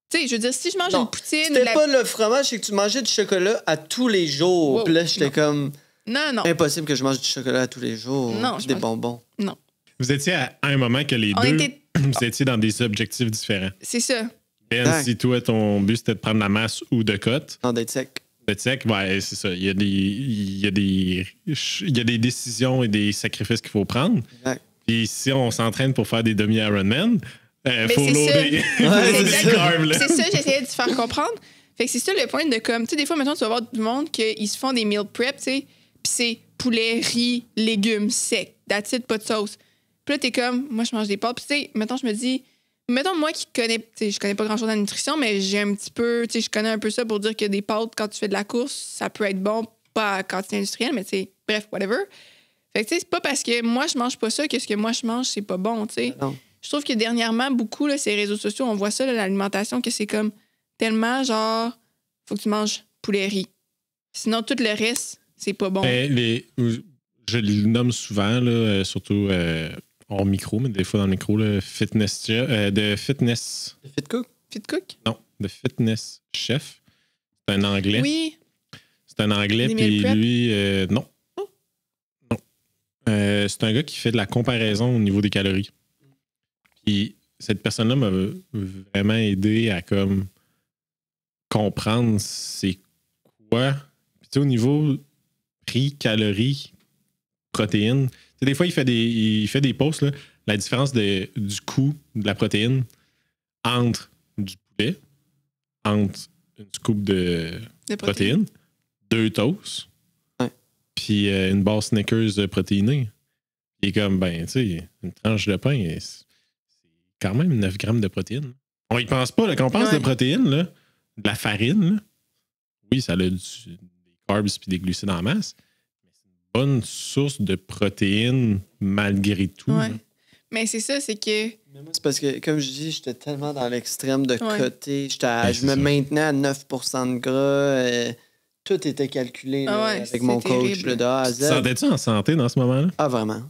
Tu sais, je veux dire, si je mange une poutine... C'était pas le fromage, c'est que tu mangeais du chocolat à tous les jours. Puis là, j'étais comme... Non. Impossible que je mange du chocolat à tous les jours. Non, des bonbons. Non. Vous étiez à un moment que les deux, vous étiez dans des objectifs différents. C'est ça. Ben, si toi, ton but, c'était de prendre la masse ou de cote. Non, d'être sec. D'être sec, ouais, c'est ça. Il y a des décisions et des sacrifices qu'il faut prendre. Exact. Puis si on s'entraîne pour faire des demi-Ironman, Mais faut c'est loader. Ouais, C'est c'est du ça. carb, là. C'est ça, j'essayais de te faire comprendre. Fait que c'est ça le point de comme, tu sais, des fois, maintenant, tu vas voir du monde qu'ils se font des meal prep, tu sais, puis c'est poulet, riz, légumes secs, that's it, pas de sauce. Puis là, t'es comme, moi, je mange des pâtes. Puis tu sais, mettons, je me dis, mettons, moi qui connais, tu sais, je connais pas grand-chose en nutrition, mais j'ai un petit peu, tu sais, je connais un peu ça pour dire que des pâtes, quand tu fais de la course, ça peut être bon, pas à quantité industrielle, mais tu sais, bref, whatever. Fait que tu sais, c'est pas parce que moi, je mange pas ça que ce que moi, je mange, c'est pas bon, tu sais. Non. Je trouve que dernièrement, beaucoup, là, ces réseaux sociaux, on voit ça, là, l'alimentation, que c'est comme tellement genre, faut que tu manges poulet riz. Sinon, tout le reste, c'est pas bon. Ben, je le nomme souvent, là, surtout hors micro, mais des fois dans le micro, là, de fitness. Le fit cook? Fit cook? Non, de fitness chef. C'est un anglais. Oui. C'est un anglais, Des puis meal prep? lui, non. Oh. Non. C'est un gars qui fait de la comparaison au niveau des calories. Puis cette personne-là m'a vraiment aidé à comme comprendre c'est quoi. Puis tu sais, au niveau prix, calories, protéines, tu sais, des fois, il fait des posts, là, la différence du coût de la protéine entre du poulet, entre une scoop de De protéines, 2 toasts, Ouais. puis une barre Snickers protéinée. Il est comme, ben, tu sais, une tranche de pain, c'est quand même 9 grammes de protéines. On y pense pas, là, quand on pense Ouais. de protéines, là, de la farine, là, oui, ça a des carbs puis des glucides en masse, mais c'est une bonne source de protéines malgré tout. Ouais. là. Mais c'est ça, c'est que. Mais moi, c'est parce que, comme je dis, j'étais tellement dans l'extrême de Ouais. côté. Ben, Je c'est me ça. maintenais à 9% de gras. Tout était calculé là, Ah ouais, avec c'est mon coach terrible. là, de A à Tu te Z. sentais-tu en santé dans ce moment-là? Ah, vraiment.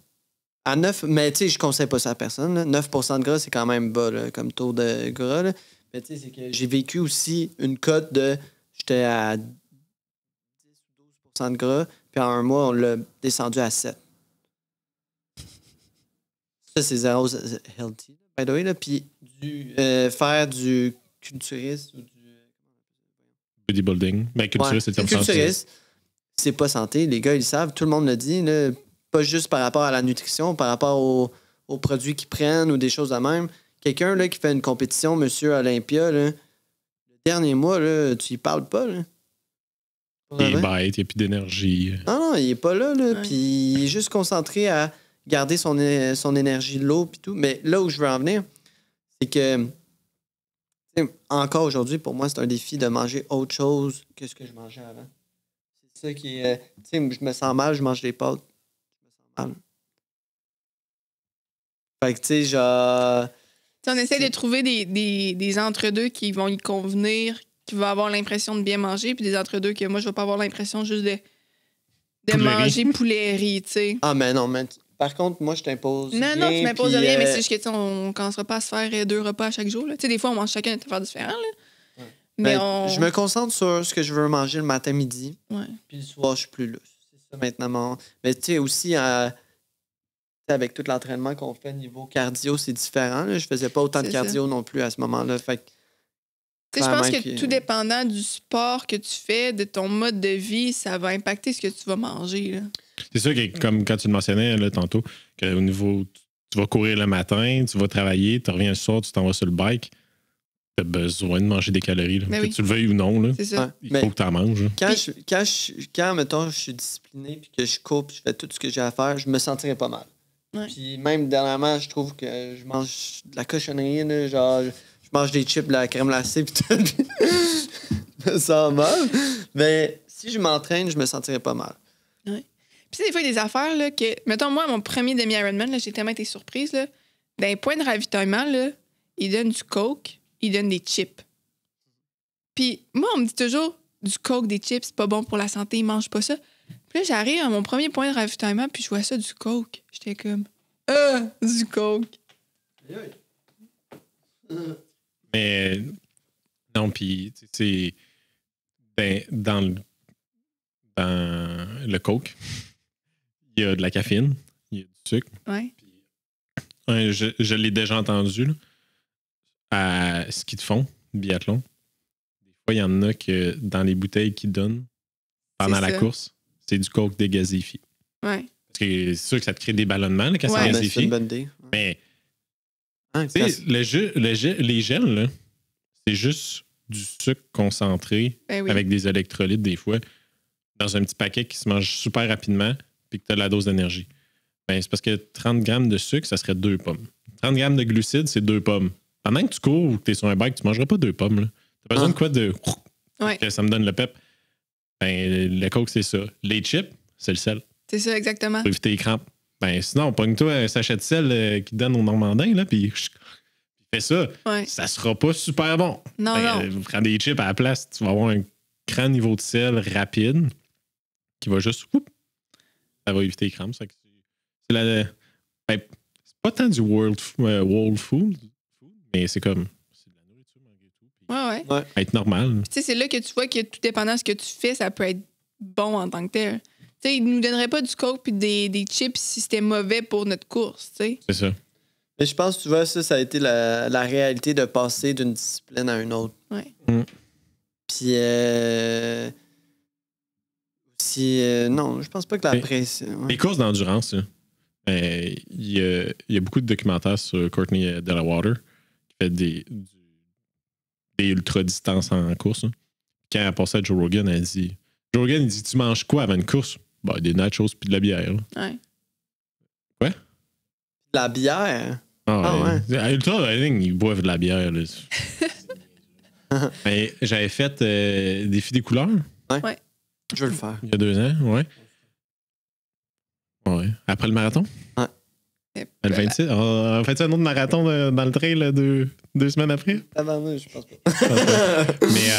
À 9, mais tu sais, je conseille pas ça à personne. Là. 9% de gras, c'est quand même bas là, comme taux de gras. Là. Mais tu sais, c'est que j'ai vécu aussi une cote de. J'étais à 10 ou 12% de gras, puis en un mois, on l'a descendu à 7. Ça, c'est zéro healthy, by the way. Là. Puis faire du culturiste ou du. Bodybuilding. Ben, culturiste, Ouais, c'est comme ça. culturiste, c'est pas santé. Les gars, ils le savent. Tout le monde le dit. Là. Pas juste par rapport à la nutrition, par rapport aux produits qu'ils prennent ou des choses de même. Quelqu'un là, qui fait une compétition, Monsieur Olympia, là, le dernier mois, là, tu y parles pas. Là. Il est Vraiment. bête, il n'y a plus d'énergie. Non, il est pas là. Là. Ouais. Puis il est juste concentré à garder son énergie de l'eau puis tout. Mais là où je veux en venir, c'est que tu sais, encore aujourd'hui, pour moi, c'est un défi de manger autre chose que ce que je mangeais avant. C'est ça qui est. Tu sais, je me sens mal, je mange des pâtes. Je me sens mal. Fait que, tu sais, genre. Tu sais, on essaie de trouver des entre-deux qui vont y convenir, qui vont avoir l'impression de bien manger, puis des entre-deux que moi, je vais pas avoir l'impression juste de Poulet manger poulet riz, tu sais. Ah, mais non, mais par contre, moi, je t'impose. Non, rien, non, tu m'imposes puis, rien, mais c'est juste que, tu sais, on commencera pas à se faire 2 repas à chaque jour. Là. Tu sais, des fois, on mange chacun une affaire différente, là. Ouais. Mais ben, on. je me concentre sur ce que je veux manger le matin, midi. Ouais. Puis le soir, je suis plus lousse. C'est ça maintenant. Mais tu sais, aussi, avec tout l'entraînement qu'on fait niveau cardio, c'est différent. Là. Je faisais pas autant de C'est cardio non plus à ce moment-là. Fait que, Tu sais, je pense clairement que tout dépendant du sport que tu fais, de ton mode de vie, ça va impacter ce que tu vas manger. Là. C'est sûr que, comme quand tu le mentionnais là, tantôt, qu'au niveau, tu vas courir le matin, tu vas travailler, tu reviens le soir, tu t'en vas sur le bike, tu as besoin de manger des calories. Là. Ben Que oui. tu le veuilles ou non, là, C'est ça. ouais. il Mais faut que tu en manges. là. quand, mettons, je suis discipliné puis que je coupe, je fais tout ce que j'ai à faire, je me sentirais pas mal. Ouais. Puis même dernièrement, je trouve que je mange de la cochonnerie, là, genre je mange des chips, de la crème glacée puis tout. Puis je me sens mal. Mais si je m'entraîne, je me sentirais pas mal. Puis tu sais, des fois, il y a des affaires là, que. Mettons, moi, mon premier demi-Ironman, là, j'ai tellement été surprise. Là, dans les points de ravitaillement, là, ils donnent du Coke, ils donnent des chips. Puis moi, on me dit toujours du Coke, des chips, c'est pas bon pour la santé, ils mangent pas ça. Puis là, j'arrive à mon premier point de ravitaillement, puis je vois ça, du Coke. J'étais comme, du Coke. Mais non, puis tu sais, dans le Coke, il y a de la caféine, il y a du sucre. Ouais. Je l'ai déjà entendu là, à ski de fond, biathlon. Des fois, il y en a que dans les bouteilles qu'ils donnent pendant C'est la ça. course, c'est du Coke dégazéifié. Ouais. C'est sûr que ça te crée des ballonnements là, quand Ouais. ça C'est gazifie. une bonne idée. Mais Ah, tu sais, les gels, là, c'est juste du sucre concentré Ben oui. avec des électrolytes des fois dans un petit paquet qui se mange super rapidement puis que tu as la dose d'énergie. Ben, c'est parce que 30 grammes de sucre, ça serait 2 pommes. 30 grammes de glucides, c'est 2 pommes. Pendant que tu cours ou que tu es sur un bike, tu ne mangeras pas 2 pommes. Tu as besoin de quoi de... Ouais. Que ça me donne le pep. Ben, le coke, c'est ça. Les chips, c'est le sel. C'est ça, exactement. Pour éviter les crampes. Ben, sinon, pogne-toi un sachet de sel qui te donne au Normandin, là, puis fais ça. Ouais. Ça sera pas super bon. Non, non. Prends des chips à la place, tu vas avoir un grand niveau de sel rapide qui va juste... ça va éviter les crampes. C'est c'est pas tant du world food, mais c'est comme... c'est de la nourriture malgré tout. Puis Ouais, ouais. être normal. Tu sais, c'est là que tu vois que tout dépendant de ce que tu fais, ça peut être bon en tant que tel. Tu sais, ils nous donneraient pas du coke puis des chips si c'était mauvais pour notre course, tu sais. C'est ça. Mais je pense, tu vois, ça a été la réalité de passer d'une discipline à une autre. Ouais. Puis, aussi, non, je pense pas que la Mais- pression. Ouais. Les courses d'endurance, là, il y a beaucoup de documentaires sur Courtney Delawater qui fait des ultra-distances en course. Là. Quand elle passait à Joe Rogan, elle dit... Joe Rogan, il dit, tu manges quoi avant une course? Ben, des nachos puis de la bière. Là. Ouais. La bière. Ah, ouais. À Ultra Running, ils boivent de la bière. Là. Mais j'avais fait Défi des couleurs Je veux le faire. il y a 2 ans, ouais. Ouais. Après le marathon? Et Le 26? On fait un autre marathon dans le trail là, 2 semaines après? Je pense pas. Mais,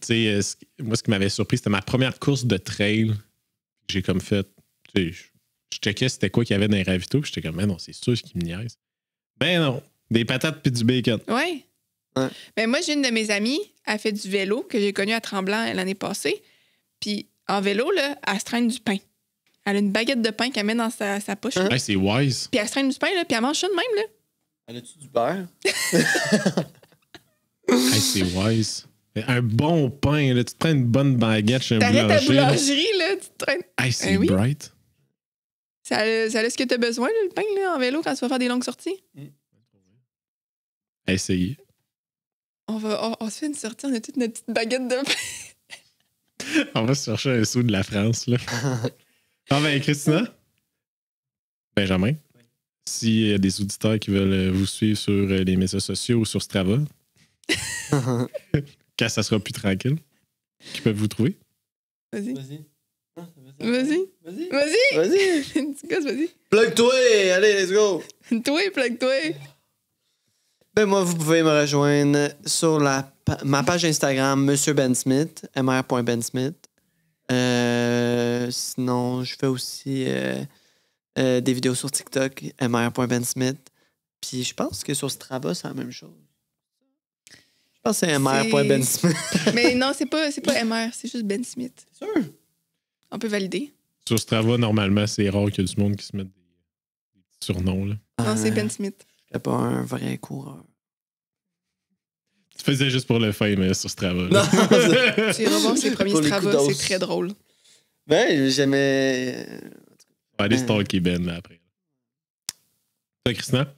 tu sais, moi, ce qui m'avait surpris, c'était ma première course de trail. J'ai comme fait, tu sais, je checkais c'était quoi qu'il y avait dans les ravitaux, puis j'étais comme, mais non, c'est sûr ce qui me niaise. Ben non, des patates puis du bacon. Ouais. Ouais. Ben moi, j'ai une de mes amies, elle fait du vélo, que j'ai connue à Tremblant l'année passée. Puis en vélo, là, elle se traîne du pain. Elle a une baguette de pain qu'elle met dans sa poche. Hein? Hey, c'est wise. Puis elle se traîne du pain, là, puis elle mange ça de même, là. Elle a-tu du beurre? Hey, c'est wise. Un bon pain, là, tu te prends une bonne baguette chez un T'arrêtes à la boulanger. Là. boulangerie, là, tu te traînes. Hey, c'est oui. bright. Ça a ce que t'as besoin, là, le pain, là, en vélo, quand tu vas faire des longues sorties. Essayez. On se fait une sortie, on a toute notre petite baguette de pain. On va se chercher un sou de la France, là. Ah ben, Christina? Benjamin? S'il y a des auditeurs qui veulent vous suivre sur les médias sociaux ou sur Strava, quand ça sera plus tranquille, qui peuvent vous trouver? Vas-y. Vas-y. Vas-y. Vas-y. Vas-y. Vas-y. Petit gosse, vas-y. Plug-toi! Allez, let's go! Toi, plaque-toi. Ben moi, vous pouvez me rejoindre sur ma page Instagram, Monsieur Ben Smith, mr.bensmith. Sinon, je fais aussi des vidéos sur TikTok, mr.bensmith. Puis je pense que sur Strava, c'est la même chose. Je pense que c'est mr.bensmith. Mais non, c'est pas MR, c'est juste Ben Smith. C'est sûr? On peut valider. Sur Strava, normalement, c'est rare qu'il y ait du monde qui se mette des petits surnoms, là. Non, c'est Ben Smith. Je suis pas un vrai coureur. Tu faisais juste pour le fame sur Strava. Non, là. Tu iras voir ses premiers Pour les Strava, coups c'est d'os. très drôle. Ben, j'aimais... On va aller stalker Ben là, après. Toi, Christina?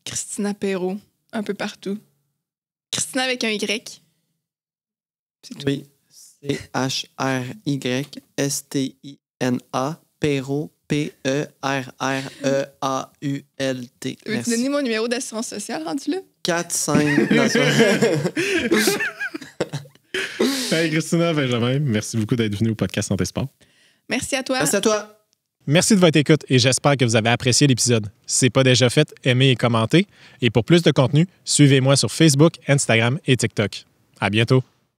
Christina Perrault, un peu partout. Christina avec un Y. C'est tout. Oui. CHRYSTINA Perrault PERREAULT. Veux-tu Merci. donner mon numéro d'assurance sociale rendu là? 4, 5... Hey, Christina, Benjamin, merci beaucoup d'être venu au podcast Santé Sport. Merci à toi. Merci à toi. Merci de votre écoute et j'espère que vous avez apprécié l'épisode. Si ce n'est pas déjà fait, aimez et commentez. Et pour plus de contenu, suivez-moi sur Facebook, Instagram et TikTok. À bientôt.